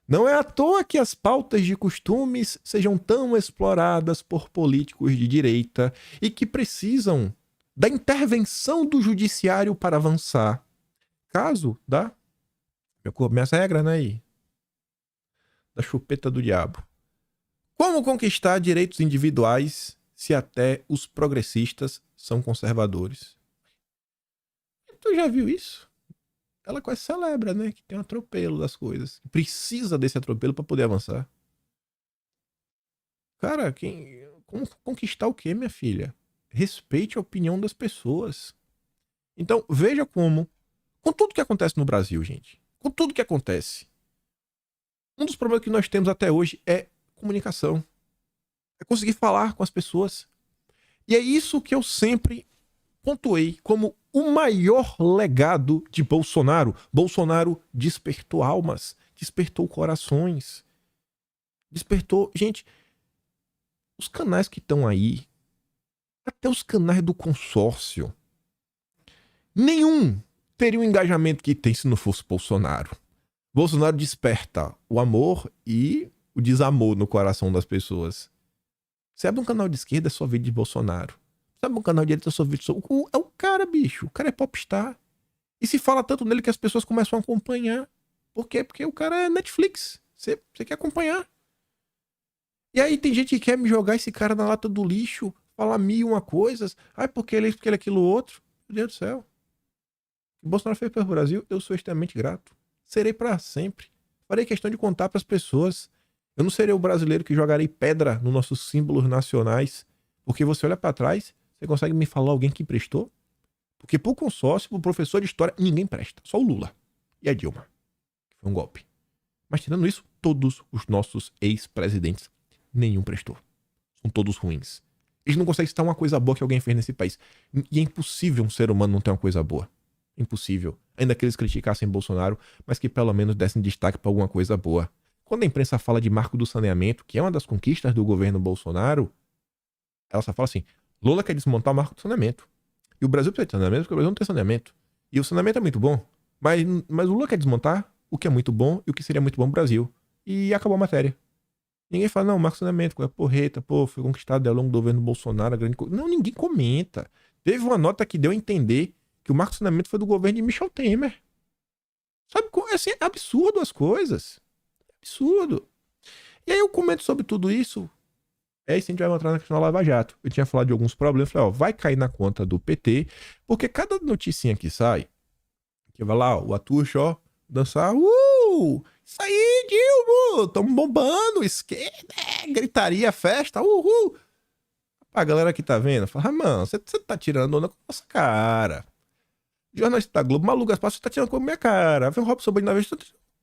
Não é à toa que as pautas de costumes sejam tão exploradas por políticos de direita e que precisam da intervenção do judiciário para avançar. Caso da minhas regras, né? Aí, da chupeta do diabo. Como conquistar direitos individuais se até os progressistas são conservadores? Tu já viu isso? Ela quase celebra, né? Que tem um atropelo das coisas. Precisa desse atropelo para poder avançar. Cara, como conquistar o quê, minha filha? Respeite a opinião das pessoas. Então, veja como, com tudo que acontece no Brasil, gente, com tudo que acontece, um dos problemas que nós temos até hoje é comunicação. É conseguir falar com as pessoas. E é isso que eu sempre pontuei como o maior legado de Bolsonaro. Bolsonaro despertou almas, despertou corações, despertou... Gente, os canais que estão aí, até os canais do consórcio, nenhum teria o engajamento que tem se não fosse Bolsonaro. Bolsonaro desperta o amor e o desamor no coração das pessoas. Você abre um canal de esquerda, é só vídeo de Bolsonaro. Sabe, um canal de direita, é só vídeo de... É o cara, bicho. O cara é popstar. E se fala tanto nele que as pessoas começam a acompanhar. Por quê? Porque o cara é Netflix. Você quer acompanhar. E aí tem gente que quer me jogar esse cara na lata do lixo, falar 1001 coisas. Ai, porque ele é aquilo outro. Meu Deus do céu. O que o Bolsonaro fez pelo Brasil, eu sou extremamente grato. Serei para sempre. Farei questão de contar para as pessoas. Eu não serei o brasileiro que jogarei pedra nos nossos símbolos nacionais. Porque você olha para trás, você consegue me falar alguém que prestou? Porque pro consórcio, pro professor de história, ninguém presta. Só o Lula e a Dilma. Foi um golpe. Mas tirando isso, todos os nossos ex-presidentes, nenhum prestou. São todos ruins. Eles não conseguem citar uma coisa boa que alguém fez nesse país. E é impossível um ser humano não ter uma coisa boa. Impossível. Ainda que eles criticassem Bolsonaro, mas que pelo menos dessem destaque pra alguma coisa boa. Quando a imprensa fala de marco do saneamento, que é uma das conquistas do governo Bolsonaro, ela só fala assim, Lula quer desmontar o marco do saneamento. E o Brasil precisa de saneamento porque o Brasil não tem saneamento. E o saneamento é muito bom. Mas o Lula quer desmontar o que é muito bom e o que seria muito bom pro Brasil. E acabou a matéria. Ninguém fala, não, o marco do saneamento, é porreta, pô, foi conquistado ao longo do governo Bolsonaro, a grande coisa. Não, ninguém comenta. Teve uma nota que deu a entender que o marco do saneamento foi do governo de Michel Temer. Sabe, é assim, é absurdo as coisas. Absurdo. E aí eu comento sobre tudo isso. É isso, a gente vai entrar na questão da Lava Jato. Eu tinha falado de alguns problemas. Falei, ó, vai cair na conta do PT, porque cada noticinha que sai, que vai lá, ó, o Atucho, ó, dançar, isso aí, Dilma, tamo bombando, esquerda, gritaria, festa, uhul. A galera que tá vendo, fala, mano, você tá tirando onda com a nossa cara. Jornalista da Globo, Malu Gaspar, você tá tirando com a minha cara. Vem o Robson Boi na vez,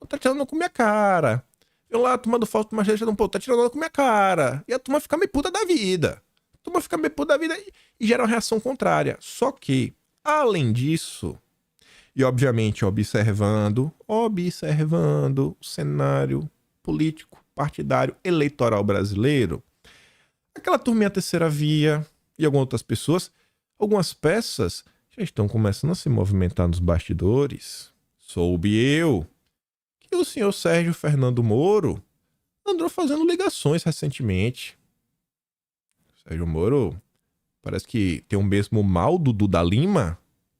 tá tirando com a minha cara. Eu lá tomando foto de uma gente, pô, tá tirando onda com a minha cara. E a turma fica meio puta da vida. A turma fica meio puta da vida e gera uma reação contrária. Só que, além disso, e obviamente observando o cenário político, partidário, eleitoral brasileiro, aquela turminha terceira via e algumas outras pessoas, algumas peças já estão começando a se movimentar nos bastidores. Soube eu que o senhor Sérgio Fernando Moro andou fazendo ligações recentemente. O Sérgio Moro parece que tem o mesmo mal do Duda Lima.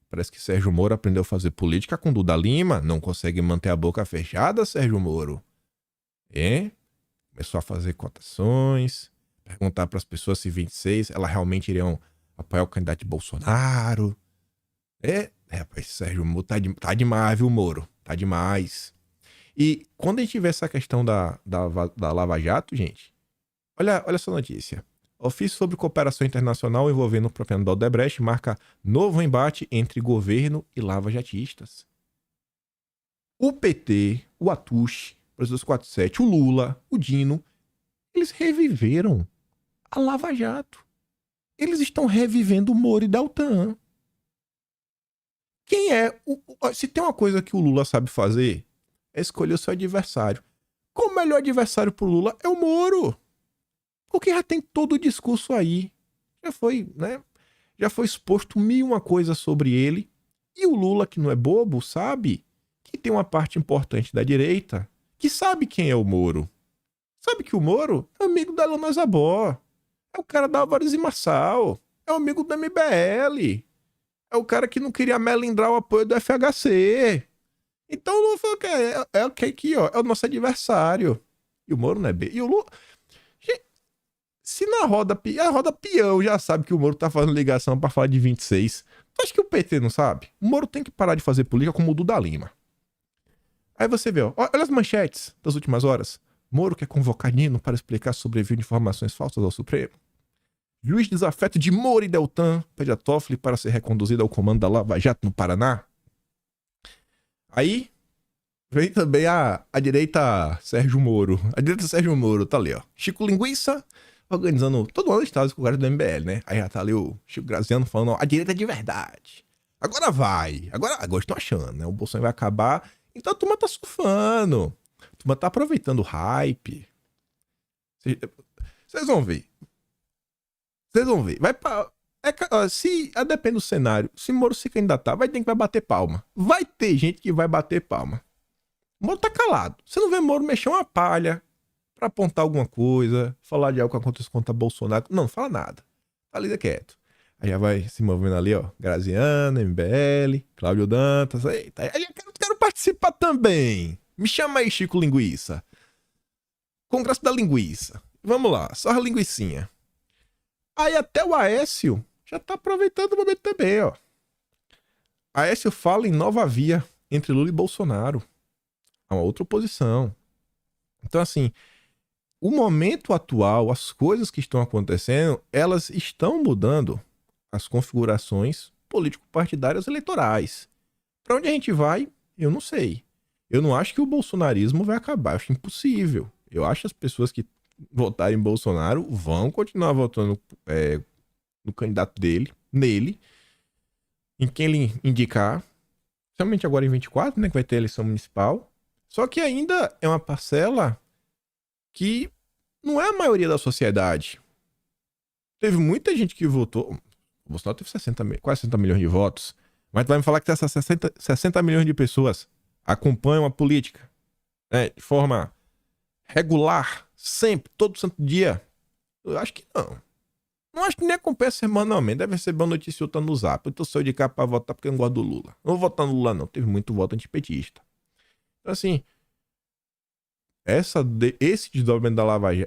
Parece que Sérgio Moro aprendeu a fazer política com Duda Lima. Não consegue manter a boca fechada, Sérgio Moro. Começou a fazer cotações, perguntar para as pessoas se 26 elas realmente iriam apoiar o candidato de Bolsonaro. Rapaz, Sérgio Moro tá demais, viu, Moro? Tá demais. E quando a gente tiver essa questão da Lava Jato, gente, olha essa notícia. Ofício sobre cooperação internacional envolvendo o propaganda da Odebrecht marca novo embate entre governo e lava-jatistas. O PT, o Atush, o Brasil 247, o Lula, o Dino, eles reviveram a Lava Jato. Eles estão revivendo o Moro e Deltan. Se tem uma coisa que o Lula sabe fazer, é escolher o seu adversário. Qual o melhor adversário pro Lula? É o Moro. Porque já tem todo o discurso aí. Já foi exposto mil e uma coisas sobre ele. E o Lula, que não é bobo, sabe que tem uma parte importante da direita que sabe quem é o Moro. Sabe que o Moro é amigo da Ilona Zabó. É o cara da Álvares e Marçal. É o amigo do MBL. É o cara que não queria melindrar o apoio do FHC. Então o Lula falou que é o nosso adversário. E o Moro não é B. E o Lula... Se na roda peão já sabe que o Moro tá fazendo ligação pra falar de 26, tu acha que o PT não sabe? O Moro tem que parar de fazer política como o Duda Lima. Aí você vê, olha as manchetes das últimas horas. Moro quer convocar Nino para explicar sobre envio de informações falsas ao Supremo. Juiz desafeto de Moro e Deltan pede a Toffoli para ser reconduzido ao comando da Lava Jato no Paraná. Aí vem também a direita Sérgio Moro. A direita Sérgio Moro tá ali, ó. Chico Linguiça organizando todo ano estados com o cara do MBL, né? Aí já tá ali o Chico Graziano falando, ó, a direita é de verdade. Agora vai. Agora estão achando, né? O Bolsonaro vai acabar. Então a turma tá surfando. A turma tá aproveitando o hype. Vocês vão ver. Vai pra... depende do cenário. Se Moro se candidatar, vai bater palma. Vai ter gente que vai bater palma. O Moro tá calado. Você não vê Moro mexer uma palha pra apontar alguma coisa, falar de algo que acontece contra Bolsonaro. Não fala nada. Tá ali quieto. Aí já vai se movendo ali, ó. Graziano, MBL, Cláudio Dantas. Eita, aí eu quero participar também. Me chama aí, Chico Linguiça. Congresso da Linguiça. Vamos lá, só a linguicinha. Aí até o Aécio já tá aproveitando o momento também, ó. Aécio fala em nova via entre Lula e Bolsonaro. Há uma outra oposição. Então, assim, o momento atual, as coisas que estão acontecendo, elas estão mudando as configurações político-partidárias eleitorais. Para onde a gente vai, eu não sei. Eu não acho que o bolsonarismo vai acabar, eu acho impossível. Eu acho que as pessoas que votarem em Bolsonaro vão continuar votando no candidato dele, nele, em quem ele indicar, principalmente agora em 24, né, que vai ter eleição municipal. Só que ainda é uma parcela que não é a maioria da sociedade. Teve muita gente que votou. O Bolsonaro teve quase 60 milhões de votos. Mas tu vai me falar que essas 60 milhões de pessoas acompanham a política, né, de forma regular, sempre, todo santo dia? Eu acho que não. Não acho que nem acompanha semanalmente. Deve receber uma notícia outra no Zap. Então saiu de cá pra votar porque eu não gosto do Lula. Não vou votar no Lula, não. Teve muito voto antipetista. Então, assim, esse desdobramento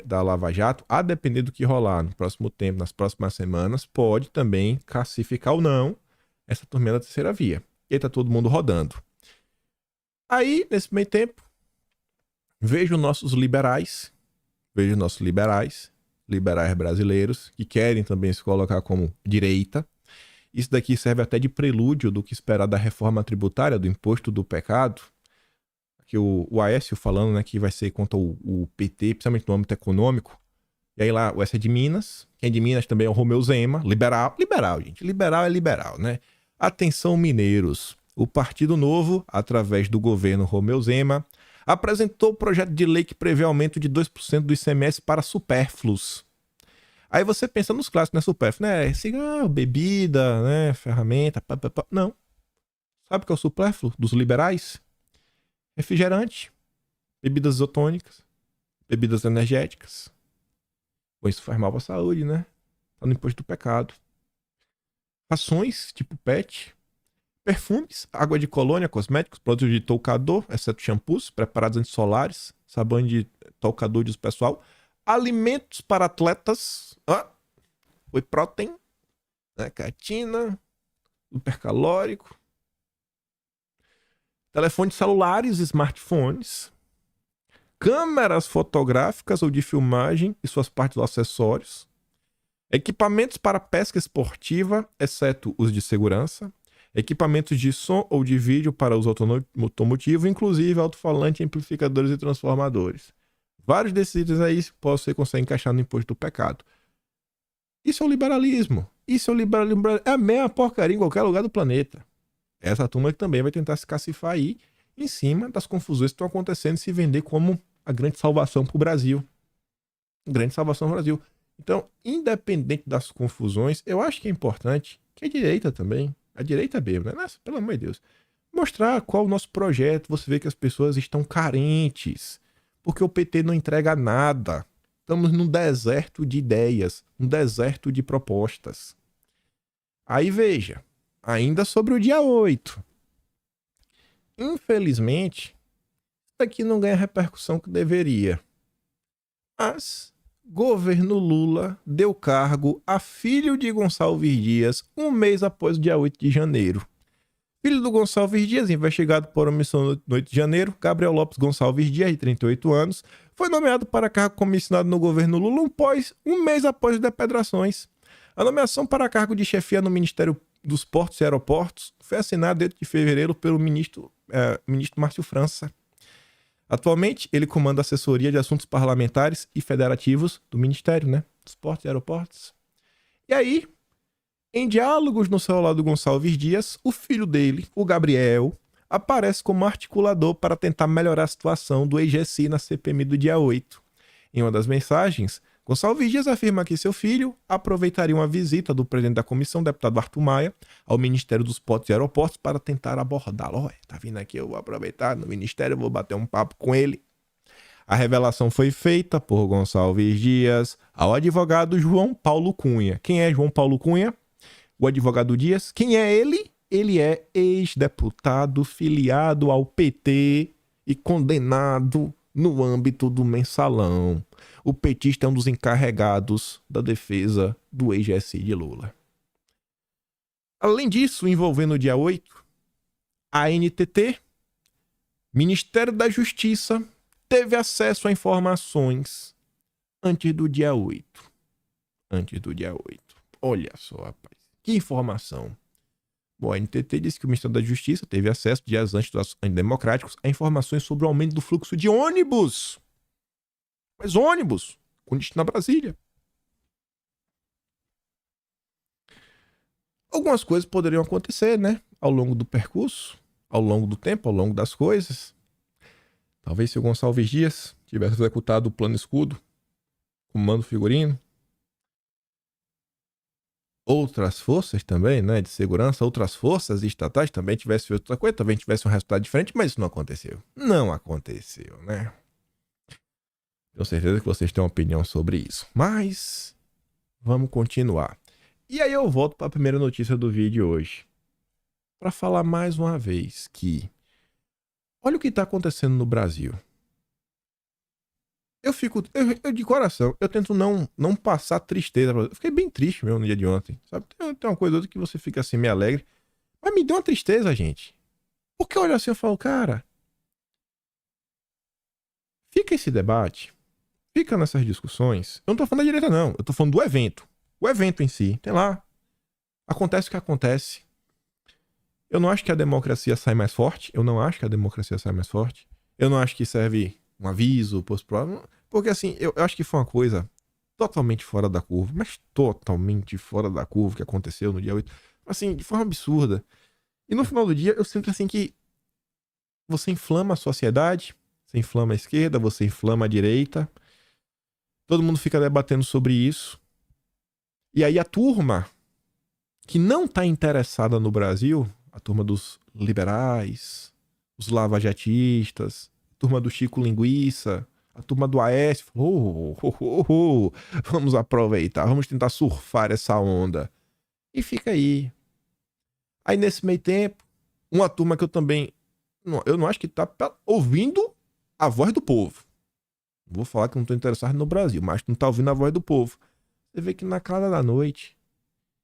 da Lava Jato, a depender do que rolar no próximo tempo, nas próximas semanas, pode também classificar ou não essa turminha da terceira via. E aí tá todo mundo rodando. Aí, nesse meio tempo, vejo nossos liberais brasileiros, que querem também se colocar como direita. Isso daqui serve até de prelúdio do que esperar da reforma tributária, do imposto do pecado, que o Aécio falando, né, que vai ser contra o PT, principalmente no âmbito econômico. E aí lá, o S é de Minas, quem é de Minas também é o Romeu Zema, liberal, gente, liberal é liberal, né? Atenção, mineiros, o Partido Novo, através do governo Romeu Zema, apresentou o projeto de lei que prevê aumento de 2% do ICMS para supérfluos. Aí você pensa nos clássicos, né, supérfluo, né? Cigarro, bebida, né, ferramenta, pá. Não. Sabe o que é o supérfluo dos liberais? Refrigerante, bebidas isotônicas, bebidas energéticas. Bom, isso faz mal para a saúde, né? Tá no imposto do pecado. Rações, tipo PET, perfumes, água de colônia, cosméticos, produtos de toucador, exceto shampoos, preparados antissolares, sabão de toucador de uso pessoal, alimentos para atletas, whey protein, né, creatina, hipercalórico, telefones celulares, smartphones, câmeras fotográficas ou de filmagem e suas partes ou acessórios, equipamentos para pesca esportiva, exceto os de segurança, equipamentos de som ou de vídeo para uso automotivo, inclusive alto-falante, amplificadores e transformadores. Vários desses itens aí você consegue encaixar no imposto do pecado. Isso é o liberalismo. É a mesma porcaria em qualquer lugar do planeta. Essa turma que também vai tentar se cacifar aí em cima das confusões que estão acontecendo e se vender como a grande salvação para o Brasil. Grande salvação para o Brasil. Então, independente das confusões, eu acho que é importante que a direita também, a direita mesmo, né? Nossa, pelo amor de Deus, mostrar qual é o nosso projeto. Você vê que as pessoas estão carentes, porque o PT não entrega nada. Estamos num deserto de ideias, um deserto de propostas. Aí veja, ainda sobre o dia 8. Infelizmente, isso aqui não ganha a repercussão que deveria. Mas governo Lula deu cargo a filho de Gonçalves Dias um mês após o dia 8 de janeiro. Filho do Gonçalves Dias, investigado por omissão no 8 de janeiro, Gabriel Lopes Gonçalves Dias, de 38 anos, foi nomeado para cargo comissionado no governo Lula um mês após as depedrações. A nomeação para cargo de chefia no Ministério dos Portos e Aeroportos foi assinada em 8 de fevereiro pelo ministro Márcio França. Atualmente, ele comanda a assessoria de assuntos parlamentares e federativos do Ministério, né, dos Portos e Aeroportos. E aí, em diálogos no celular do Gonçalves Dias, o filho dele, o Gabriel, aparece como articulador para tentar melhorar a situação do ex-GSI na CPMI do dia 8. Em uma das mensagens, Gonçalves Dias afirma que seu filho aproveitaria uma visita do presidente da comissão, deputado Arthur Maia, ao Ministério dos Portos e Aeroportos para tentar abordá-lo. Tá vindo aqui, eu vou aproveitar no Ministério, vou bater um papo com ele. A revelação foi feita por Gonçalves Dias ao advogado João Paulo Cunha. Quem é João Paulo Cunha? O advogado Dias. Quem é ele? Ele é ex-deputado filiado ao PT e condenado no âmbito do mensalão. O petista é um dos encarregados da defesa do ex-GSI de Lula. Além disso, envolvendo o dia 8, a NTT, Ministério da Justiça, teve acesso a informações antes do dia 8. Olha só, rapaz. Que informação. Bom, a NTT disse que o Ministério da Justiça teve acesso dias antes dos antidemocráticos a informações sobre o aumento do fluxo de ônibus. Mas ônibus, com destino a Brasília. Algumas coisas poderiam acontecer, né? Ao longo do percurso, ao longo do tempo, ao longo das coisas. Talvez se o Gonçalves Dias tivesse executado o plano escudo, comando figurino, outras forças também, né, de segurança, outras forças estatais também tivessem feito outra coisa, também tivesse um resultado diferente, mas isso não aconteceu. Não aconteceu, né? Tenho certeza que vocês têm uma opinião sobre isso. Mas vamos continuar. E aí eu volto para a primeira notícia do vídeo hoje. Para falar mais uma vez que olha o que está acontecendo no Brasil. Eu de coração, eu tento não passar tristeza. Eu fiquei bem triste mesmo no dia de ontem, sabe? Tem uma coisa ou outra que você fica assim meio alegre. Mas me deu uma tristeza, gente. Porque eu olho assim e falo, cara, fica esse debate, fica nessas discussões. Eu não tô falando da direita, não. Eu tô falando do evento. O evento em si. Tem lá. Acontece o que acontece. Eu não acho que a democracia sai mais forte. Eu não acho que a democracia sai mais forte. Eu não acho que serve um aviso, post-prova. Porque assim, eu acho que foi uma coisa totalmente fora da curva. Mas totalmente fora da curva que aconteceu no dia 8. Assim, de forma absurda. E no final do dia, eu sinto assim que você inflama a sociedade, você inflama a esquerda, você inflama a direita. Todo mundo fica debatendo sobre isso. E aí a turma que não está interessada no Brasil, a turma dos liberais, os lavajatistas, a turma do Chico Linguiça, a turma do Aécio, vamos aproveitar, vamos tentar surfar essa onda. E fica aí. Aí nesse meio tempo, uma turma que eu não acho que tá ouvindo a voz do povo. Vou falar que não tô interessado no Brasil, mas não tá ouvindo a voz do povo. Você vê que na clara da noite,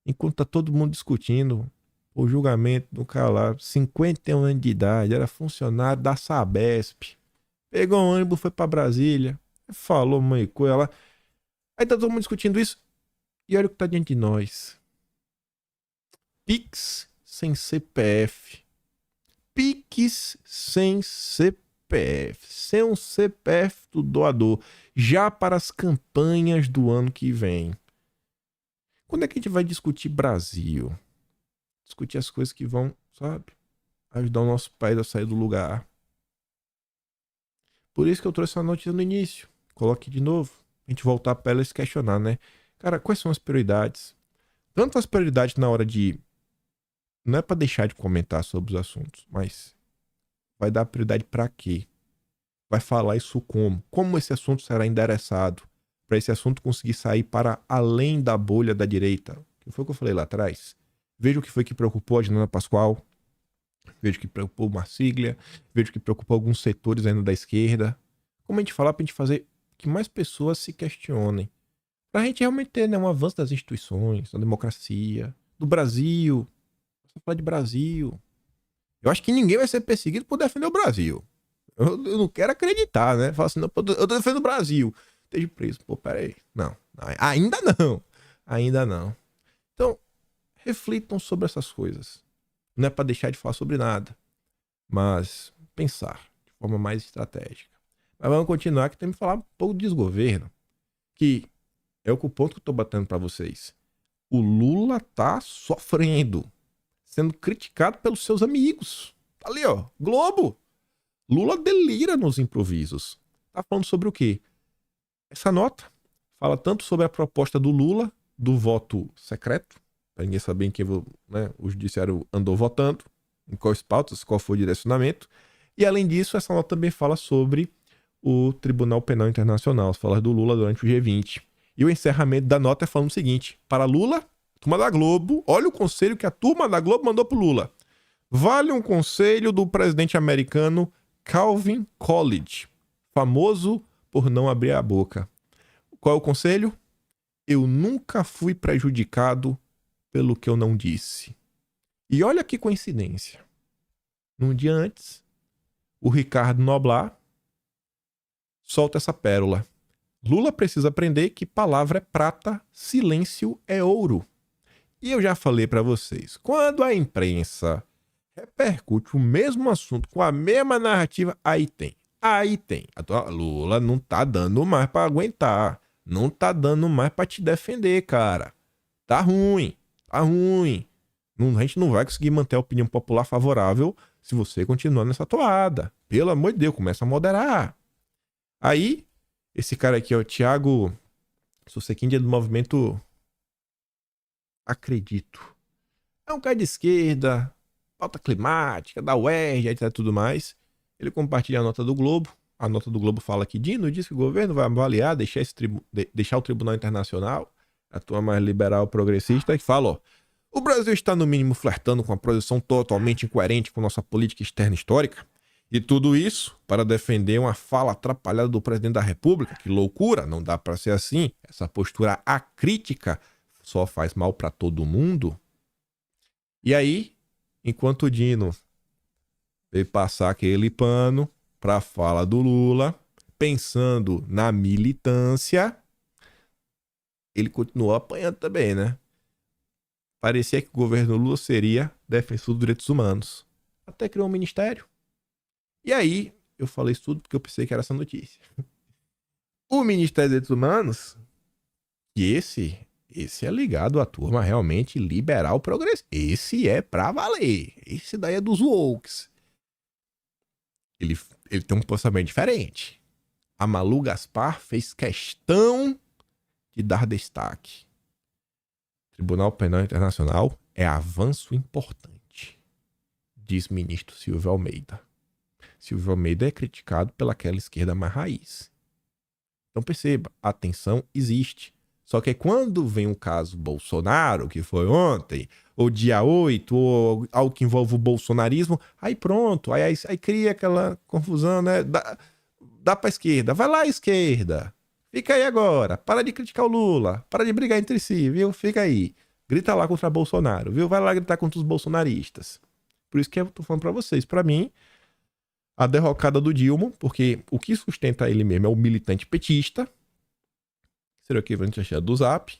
enquanto tá todo mundo discutindo o julgamento do cara lá, 51 anos de idade, era funcionário da Sabesp, pegou um ônibus, foi pra Brasília, falou mãe coisa lá. Aí tá todo mundo discutindo isso. E olha o que tá diante de nós. Pix sem CPF. Pix sem CPF. Sem um CPF do doador. Já para as campanhas do ano que vem. Quando é que a gente vai discutir Brasil? Discutir as coisas que vão, sabe, ajudar o nosso país a sair do lugar. Por isso que eu trouxe uma notícia no início. Coloque de novo. A gente voltar para ela e se questionar, né? Cara, quais são as prioridades? Tanto as prioridades na hora de... Não é para deixar de comentar sobre os assuntos, mas vai dar prioridade para quê? Vai falar isso como? Como esse assunto será endereçado para esse assunto conseguir sair para além da bolha da direita? Que foi o que eu falei lá atrás. Veja o que foi que preocupou a Janaína Pascoal. Veja o que preocupou o Marsiglia. Veja o que preocupou alguns setores ainda da esquerda. Como a gente falar para a gente fazer que mais pessoas se questionem. Para a gente realmente ter, né, um avanço das instituições, da democracia, do Brasil. Você falar de Brasil. Eu acho que ninguém vai ser perseguido por defender o Brasil. Eu não quero acreditar, né? Fala assim, não, eu tô defendendo o Brasil. Esteja preso. Pô, peraí. Não. Ainda não. Ainda não. Então, reflitam sobre essas coisas. Não é para deixar de falar sobre nada, mas pensar de forma mais estratégica. Mas vamos continuar que tem que falar um pouco de desgoverno, que é o ponto que eu tô batendo para vocês. O Lula tá sofrendo, sendo criticado pelos seus amigos. Tá ali, ó, Globo. Lula delira nos improvisos. Tá falando sobre o quê? Essa nota fala tanto sobre a proposta do Lula, do voto secreto, para ninguém saber em quem, né, o judiciário andou votando, em quais pautas, qual foi o direcionamento. E além disso, essa nota também fala sobre o Tribunal Penal Internacional, as falas do Lula durante o G20. E o encerramento da nota é falando o seguinte: para Lula, turma da Globo, olha o conselho que a turma da Globo mandou pro Lula. Vale um conselho do presidente americano Calvin Coolidge, famoso por não abrir a boca. Qual é o conselho? Eu nunca fui prejudicado pelo que eu não disse. E olha que coincidência. Num dia antes, o Ricardo Noblat solta essa pérola. Lula precisa aprender que palavra é prata, silêncio é ouro. E eu já falei pra vocês, quando a imprensa repercute o mesmo assunto com a mesma narrativa, aí tem. Aí tem. A Lula não tá dando mais pra aguentar. Não tá dando mais pra te defender, cara. Tá ruim. Tá ruim. A gente não vai conseguir manter a opinião popular favorável se você continuar nessa toada. Pelo amor de Deus, começa a moderar. Aí, esse cara aqui, ó, Thiago Susequindia do movimento Acredito. É um cara de esquerda, pauta climática, da UERJ, etc. Tudo mais. Ele compartilha a nota do Globo. A nota do Globo fala que Dino diz que o governo vai avaliar, deixar o Tribunal Internacional, a turma mais liberal progressista, e fala, ó, o Brasil está no mínimo flertando com uma posição totalmente incoerente com nossa política externa histórica. E tudo isso para defender uma fala atrapalhada do presidente da República. Que loucura, não dá para ser assim. Essa postura acrítica só faz mal para todo mundo. E aí, enquanto o Dino veio passar aquele pano para a fala do Lula, pensando na militância, ele continuou apanhando também, né? Parecia que o governo Lula seria defensor dos direitos humanos. Até criou um ministério. E aí, eu falei isso tudo porque eu pensei que era essa notícia. O Ministério dos Direitos Humanos, que esse é ligado à turma realmente liberal progressista. Esse é pra valer. Esse daí é dos wokes. Ele tem um posicionamento diferente. A Malu Gaspar fez questão de dar destaque. Tribunal Penal Internacional é avanço importante, diz ministro Silvio Almeida. Silvio Almeida é criticado pelaquela esquerda mais raiz. Então perceba, a tensão existe. Só que quando vem o caso Bolsonaro, que foi ontem, ou dia 8, ou algo que envolve o bolsonarismo, aí pronto, aí cria aquela confusão, né? Dá pra esquerda, vai lá esquerda. Fica aí agora, para de criticar o Lula, para de brigar entre si, viu? Fica aí. Grita lá contra Bolsonaro, viu? Vai lá gritar contra os bolsonaristas. Por isso que eu tô falando pra vocês. Pra mim, a derrocada do Dilma, porque o que sustenta ele mesmo é o militante petista, será que vai achar do Zap,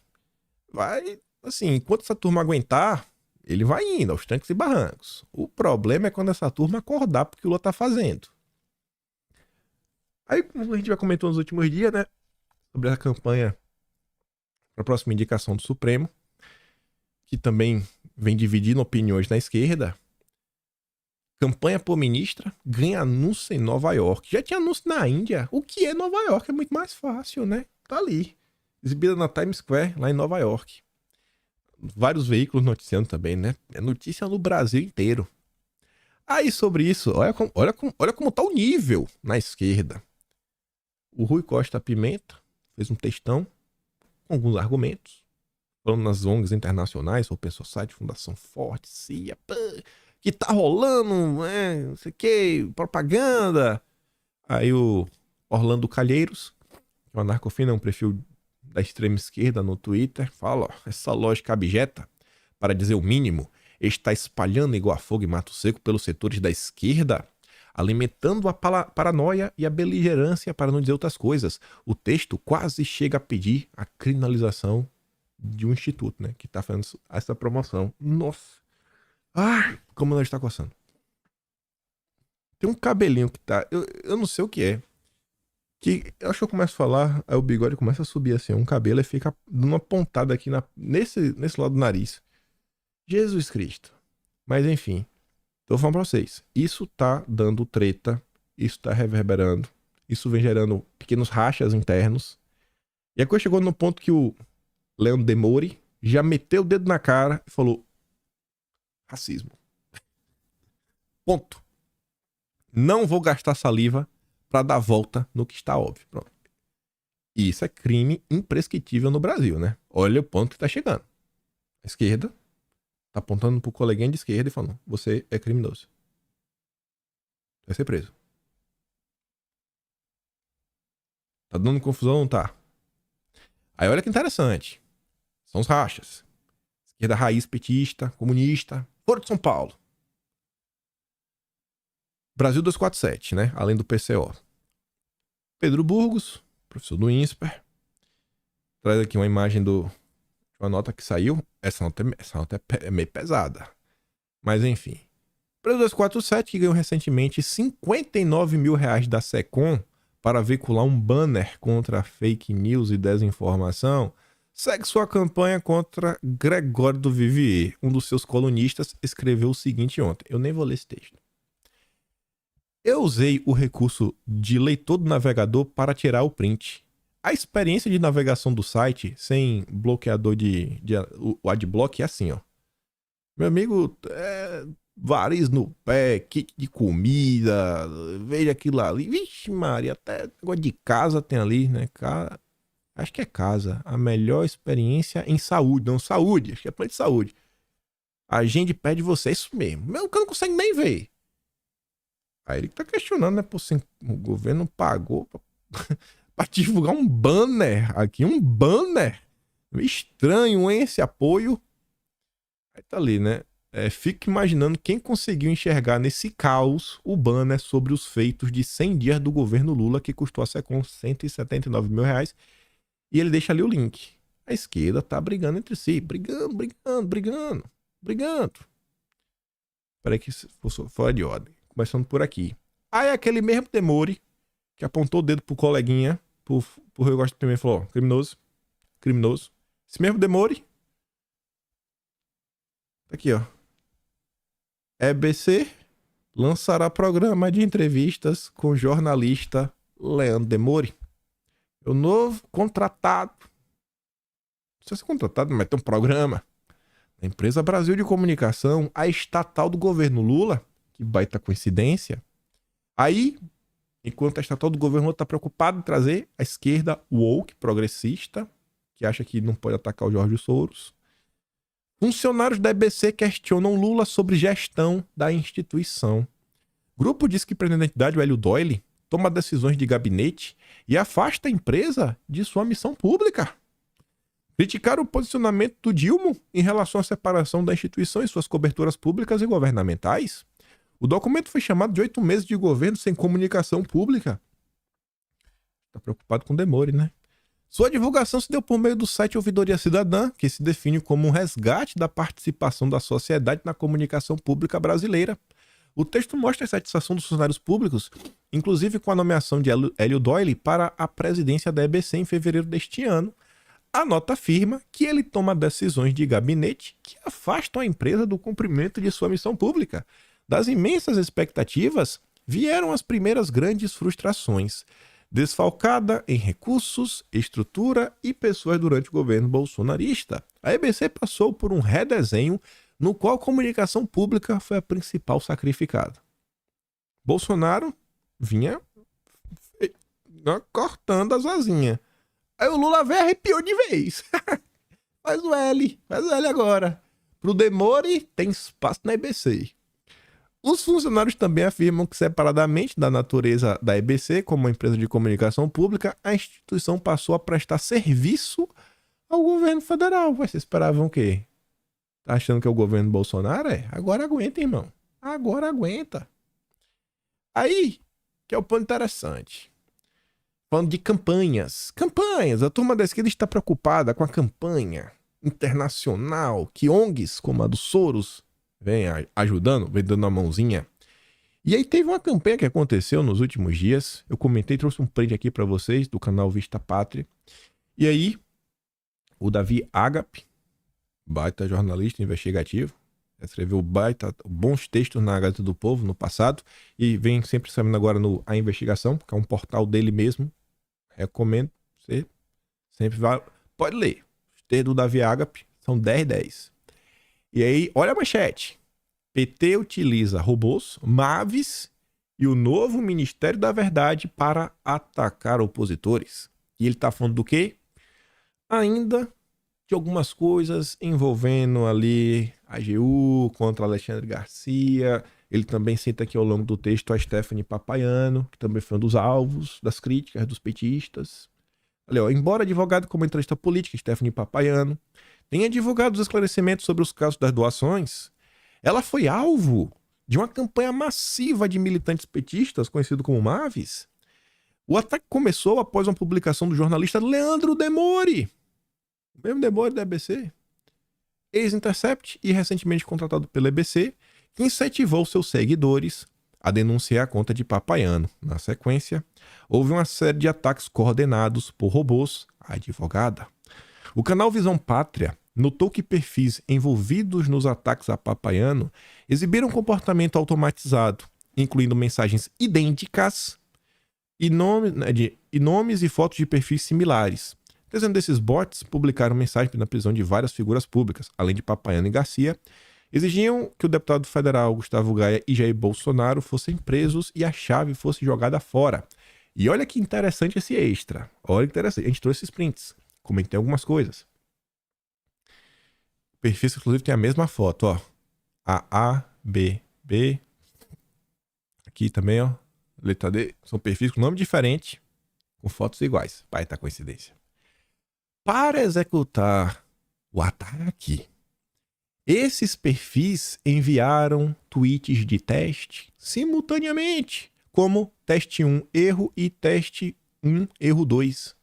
vai, assim, enquanto essa turma aguentar, ele vai indo aos trancos e barrancos. O problema é quando essa turma acordar porque o Lula tá fazendo. Aí, como a gente já comentou nos últimos dias, né, sobre a campanha para a próxima indicação do Supremo, que também vem dividindo opiniões na esquerda. Campanha por ministra ganha anúncio em Nova York. Já tinha anúncio na Índia. O que é Nova York? É muito mais fácil, né? Tá ali. Exibida na Times Square, lá em Nova York. Vários veículos noticiando também, né? É notícia no Brasil inteiro. Aí, sobre isso, olha como tá o nível na esquerda. O Rui Costa Pimenta fez um textão com alguns argumentos, falando nas ONGs internacionais, Open Society, Fundação Forte, CIA, que tá rolando, não sei o que, propaganda. Aí o Orlando Calheiros, que é um anarcofino, é um perfil da extrema esquerda no Twitter, fala, ó, essa lógica abjeta, para dizer o mínimo, está espalhando igual a fogo e mato seco pelos setores da esquerda, alimentando a paranoia e a beligerância, para não dizer outras coisas. O texto quase chega a pedir a criminalização de um instituto, né, que tá fazendo essa promoção. Nossa! Ah, como nós está coçando. Tem um cabelinho que tá... Eu não sei o que é. Que eu acho que eu começo a falar, aí o bigode começa a subir assim, um cabelo e fica dando uma pontada aqui nesse lado do nariz. Jesus Cristo. Mas enfim, tô falando pra vocês. Isso tá dando treta, isso tá reverberando, isso vem gerando pequenos rachas internos. E a coisa chegou no ponto que o Leandro Demore já meteu o dedo na cara e falou: racismo. Ponto. Não vou gastar saliva para dar volta no que está óbvio. Pronto. E isso é crime imprescritível no Brasil, né? Olha o ponto que tá chegando. A esquerda tá apontando pro coleguinha de esquerda e falando: você é criminoso. Vai ser preso. Tá dando confusão? Tá. Aí olha que interessante. São os rachas. Esquerda raiz petista, comunista. Foro de São Paulo. Brasil 247, né? Além do PCO. Pedro Burgos, professor do INSPER. Traz aqui uma imagem do a nota que saiu, essa nota é meio pesada. Mas enfim. Preso 247, que ganhou recentemente R$59 mil da SECOM para veicular um banner contra fake news e desinformação, segue sua campanha contra Gregório do Vivier. Um dos seus colunistas escreveu o seguinte ontem. Eu nem vou ler esse texto. Eu usei o recurso de leitor do navegador para tirar o print. A experiência de navegação do site sem bloqueador o adblock é assim, ó. Meu amigo, variz no pé, kit de comida, veja aquilo ali. Vixe Maria, até negócio de casa tem ali, né? Acho que é casa. A melhor experiência em saúde. Não, saúde. Acho que é plano de saúde. A gente pede você, é isso mesmo. Meu, que eu não consigo nem ver. Aí ele tá questionando, né? Pô, assim, o governo pagou pra divulgar um banner aqui. Um banner. Estranho, hein? Esse apoio. Aí tá ali, né? Fico imaginando quem conseguiu enxergar nesse caos o banner sobre os feitos de 100 dias do governo Lula, que custou a SECOM R$179 mil. E ele deixa ali o link. A esquerda tá brigando entre si. Brigando. Peraí que foi fora de ordem. Começando por aqui. Aí aquele mesmo Demore, que apontou o dedo pro coleguinha, pro Rio Gosto primeiro, falou, ó, criminoso. Esse mesmo Demore, tá aqui, ó. EBC lançará programa de entrevistas com o jornalista Leandro Demore. O novo contratado. Não sei se é contratado, mas tem um programa. A empresa Brasil de Comunicação, a estatal do governo Lula, que baita coincidência. Aí, enquanto a estatal do governo Lula está preocupada em trazer a esquerda woke, progressista, que acha que não pode atacar o Jorge Soros, funcionários da EBC questionam Lula sobre gestão da instituição. Grupo diz que presidente da entidade, o Hélio Doyle, toma decisões de gabinete e afasta a empresa de sua missão pública. Criticaram o posicionamento do Dilma em relação à separação da instituição e suas coberturas públicas e governamentais. O documento foi chamado de 8 meses de governo sem comunicação pública. Tá preocupado com o Demore, né? Sua divulgação se deu por meio do site Ouvidoria Cidadã, que se define como um resgate da participação da sociedade na comunicação pública brasileira. O texto mostra a satisfação dos funcionários públicos, inclusive com a nomeação de Hélio Doyle para a presidência da EBC em fevereiro deste ano. A nota afirma que ele toma decisões de gabinete que afastam a empresa do cumprimento de sua missão pública. Das imensas expectativas, vieram as primeiras grandes frustrações. Desfalcada em recursos, estrutura e pessoas durante o governo bolsonarista, a EBC passou por um redesenho no qual a comunicação pública foi a principal sacrificada. Bolsonaro vinha cortando as asinhas. Aí o Lula veio e arrepiou de vez. Faz o L agora. Pro Demore, tem espaço na EBC. Os funcionários também afirmam que, separadamente da natureza da EBC, como uma empresa de comunicação pública, a instituição passou a prestar serviço ao governo federal. Vocês esperavam o quê? Tá achando que é o governo Bolsonaro? Agora aguenta, irmão. Agora aguenta. Aí, que é o ponto interessante. Falando de campanhas. Campanhas. A turma da esquerda está preocupada com a campanha internacional que ONGs como a do Soros vem ajudando, vem dando a mãozinha. E aí teve uma campanha que aconteceu nos últimos dias. Eu comentei, trouxe um print aqui para vocês do canal Vista Pátria. E aí, o Davi Agape, baita jornalista investigativo, escreveu bons textos na Gazeta do Povo no passado e vem sempre saindo agora no A Investigação, que é um portal dele mesmo. Recomendo, você sempre vai, pode ler. Os textos do Davi Agape são 10/10. E aí, olha a manchete. PT utiliza robôs, MAVs e o novo Ministério da Verdade para atacar opositores. E ele tá falando do quê? Ainda de algumas coisas envolvendo ali a AGU contra Alexandre Garcia. Ele também cita aqui ao longo do texto a Stephanie Papaiano, que também foi um dos alvos das críticas dos petistas. Olha, embora advogado e comentarista política, Stephanie Papaiano tenha divulgado os esclarecimentos sobre os casos das doações, ela foi alvo de uma campanha massiva de militantes petistas, conhecido como MAVs. O ataque começou após uma publicação do jornalista Leandro Demore, O mesmo demônio da EBC. Ex-Intercept e recentemente contratado pela EBC, que incentivou seus seguidores a denunciar a conta de Papaiano. Na sequência, houve uma série de ataques coordenados por robôs à advogada. O canal Visão Pátria notou que perfis envolvidos nos ataques a Papaiano exibiram comportamento automatizado, incluindo mensagens idênticas e nomes e fotos de perfis similares. Dezenas desses bots publicaram mensagens na prisão de várias figuras públicas, além de Papaiano e Garcia, exigiam que o deputado federal Gustavo Gaia e Jair Bolsonaro fossem presos e a chave fosse jogada fora. E olha que interessante esse extra. Olha que interessante. A gente trouxe esses prints. Comentei algumas coisas. O perfil, inclusive, tem a mesma foto, ó. A, B, B. Aqui também, ó. Letra D. São perfis com nome diferente, com fotos iguais. Baita coincidência. Para executar o ataque, esses perfis enviaram tweets de teste simultaneamente, como teste 1 erro e teste 1 erro 2.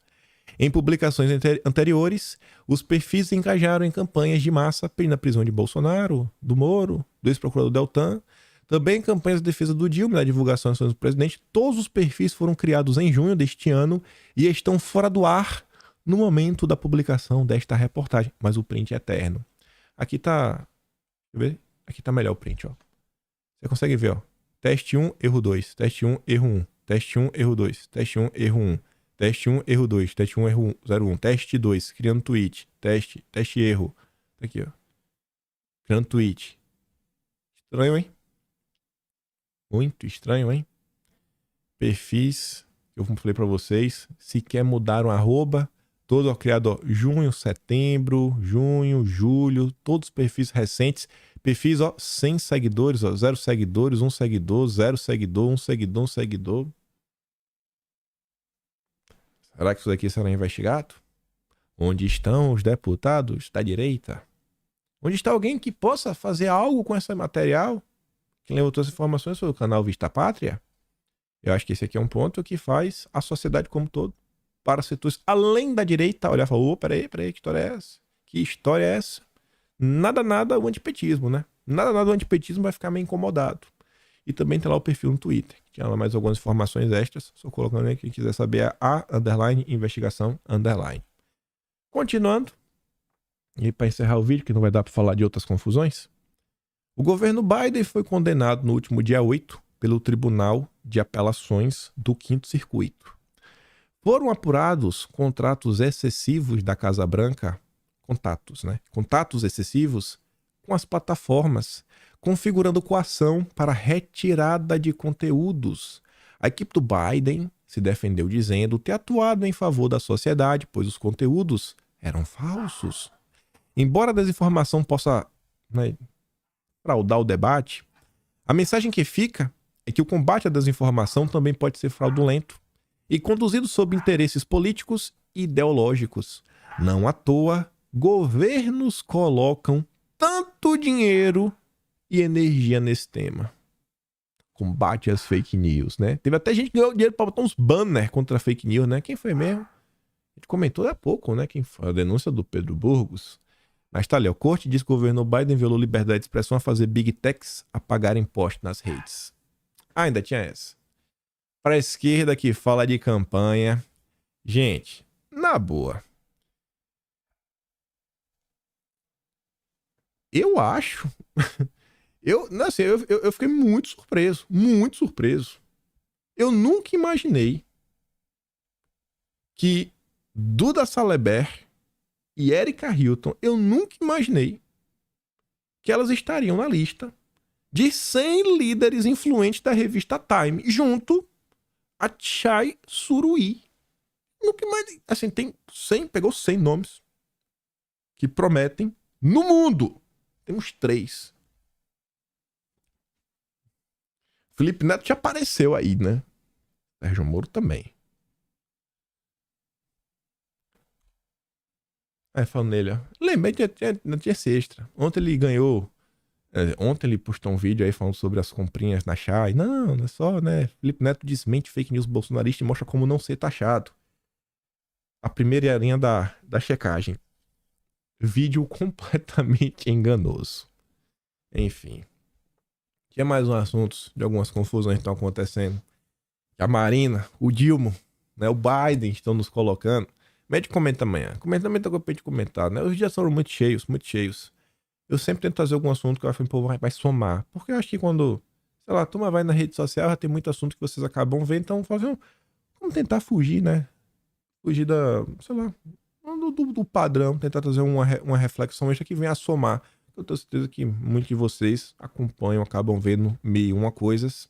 Em publicações anteriores, os perfis engajaram em campanhas de massa pedindo a prisão de Bolsonaro, do Moro, do ex-procurador Deltan, também em campanhas de defesa do Dilma, na divulgação do presidente. Todos os perfis foram criados em junho deste ano e estão fora do ar no momento da publicação desta reportagem. Mas o print é eterno. Aqui tá... Deixa eu ver. Aqui tá melhor o print, ó. Você consegue ver, ó. Teste 1, erro 2. Teste 1, erro 1. Teste 1, erro 2. Teste 1, erro 1. Teste 1, erro 2. Teste 1, erro 01. Teste 2, criando tweet. Teste erro. Tá aqui, ó. Criando tweet. Estranho, hein? Muito estranho, hein? Perfis, eu falei pra vocês. Se quer mudar um arroba, todo ó, criado, ó, junho, setembro, junho, julho, todos os perfis recentes. Perfis, ó, 100 seguidores, ó, 0 seguidores, 1 seguidor, 0 seguidor, 1 seguidor, 1 seguidor. Será que isso daqui será investigado? Onde estão os deputados da direita? Onde está alguém que possa fazer algo com esse material? Quem levantou essas informações foi o canal Vista Pátria. Eu acho que esse aqui é um ponto que faz a sociedade como um todo, para setores além da direita, olhar e falar, ô, peraí, que história é essa? Que história é essa? Nada o antipetismo, né? Nada o antipetismo vai ficar meio incomodado. E também tem lá o perfil no Twitter, que tinha lá mais algumas informações extras, só colocando aí, quem quiser saber é _investigação_. Continuando, e para encerrar o vídeo, que não vai dar para falar de outras confusões, o governo Biden foi condenado no último dia 8 pelo Tribunal de Apelações do 5º Circuito. Foram apurados contratos excessivos da Casa Branca, contatos excessivos com as plataformas, configurando coação para retirada de conteúdos. A equipe do Biden se defendeu dizendo ter atuado em favor da sociedade, pois os conteúdos eram falsos. Embora a desinformação possa fraudar o debate, a mensagem que fica é que o combate à desinformação também pode ser fraudulento e conduzido sob interesses políticos e ideológicos. Não à toa, governos colocam tanto dinheiro e energia nesse tema. Combate às fake news, né? Teve até gente que ganhou dinheiro para botar uns banners contra a fake news, né? Quem foi mesmo? A gente comentou há pouco, né? Quem foi? A denúncia do Pedro Burgos. Mas tá ali, a corte diz que o governo Biden violou liberdade de expressão a fazer big techs a pagar imposto nas redes. Ah, ainda tinha essa. Pra esquerda que fala de campanha. Gente, na boa. Eu acho... Eu fiquei muito surpreso. Muito surpreso. Eu nunca imaginei que Duda Salabert e Erika Hilton, eu nunca imaginei que elas estariam na lista de 100 líderes influentes da revista Time, junto a Chai Suruí. Nunca imaginei. Assim, pegou 100 nomes que prometem no mundo. Temos 3. Felipe Neto já apareceu aí, né? Sérgio Moro também. Aí falando nele, ó. Lembrei que tinha esse extra. Ontem ele ganhou. Ontem ele postou um vídeo aí falando sobre as comprinhas na Chai. Não é só, né? Felipe Neto desmente fake news bolsonarista e mostra como não ser taxado. A primeira linha da checagem. Vídeo completamente enganoso. Enfim. Tinha mais uns assuntos de algumas confusões que estão acontecendo. A Marina, o Dilma, né, o Biden estão nos colocando. Mede comenta amanhã. Comenta amanhã, tá com de comentar, né? Os dias foram muito cheios, muito cheios. Eu sempre tento trazer algum assunto que eu acho que o povo vai somar. Porque eu acho que quando, sei lá, a turma vai na rede social, já tem muito assunto que vocês acabam vendo. Então, vamos tentar fugir, né? Fugir da, sei lá, do padrão. Tentar trazer uma reflexão extra que venha a somar. Eu tenho certeza que muitos de vocês acompanham, acabam vendo meio uma coisas.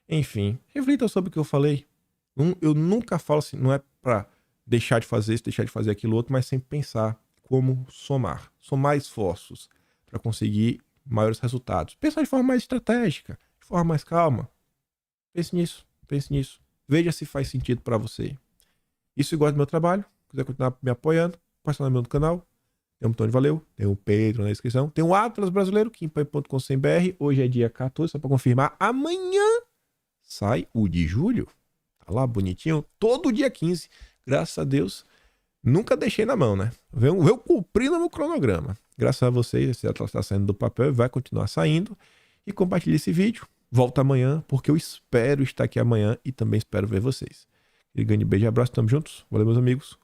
Enfim, reflita sobre o que eu falei. Eu nunca falo assim, não é pra deixar de fazer isso, deixar de fazer aquilo outro, mas sempre pensar como somar. Somar esforços para conseguir maiores resultados. Pensar de forma mais estratégica, de forma mais calma. Pense nisso, pense nisso. Veja se faz sentido para você. E se gosta do meu trabalho, quiser continuar me apoiando, passa lá no meu canal. Tem um botão de valeu, tem o Pedro na descrição, tem o Atlas Brasileiro, kimpai.com.br. Hoje é dia 14, só para confirmar. Amanhã sai o de julho. Tá lá bonitinho. Todo dia 15. Graças a Deus. Nunca deixei na mão, né? Veio cumprindo o meu cronograma. Graças a vocês, esse Atlas está saindo do papel e vai continuar saindo. E compartilhe esse vídeo. Volta amanhã, porque eu espero estar aqui amanhã e também espero ver vocês. Grande beijo e abraço. Tamo juntos. Valeu, meus amigos.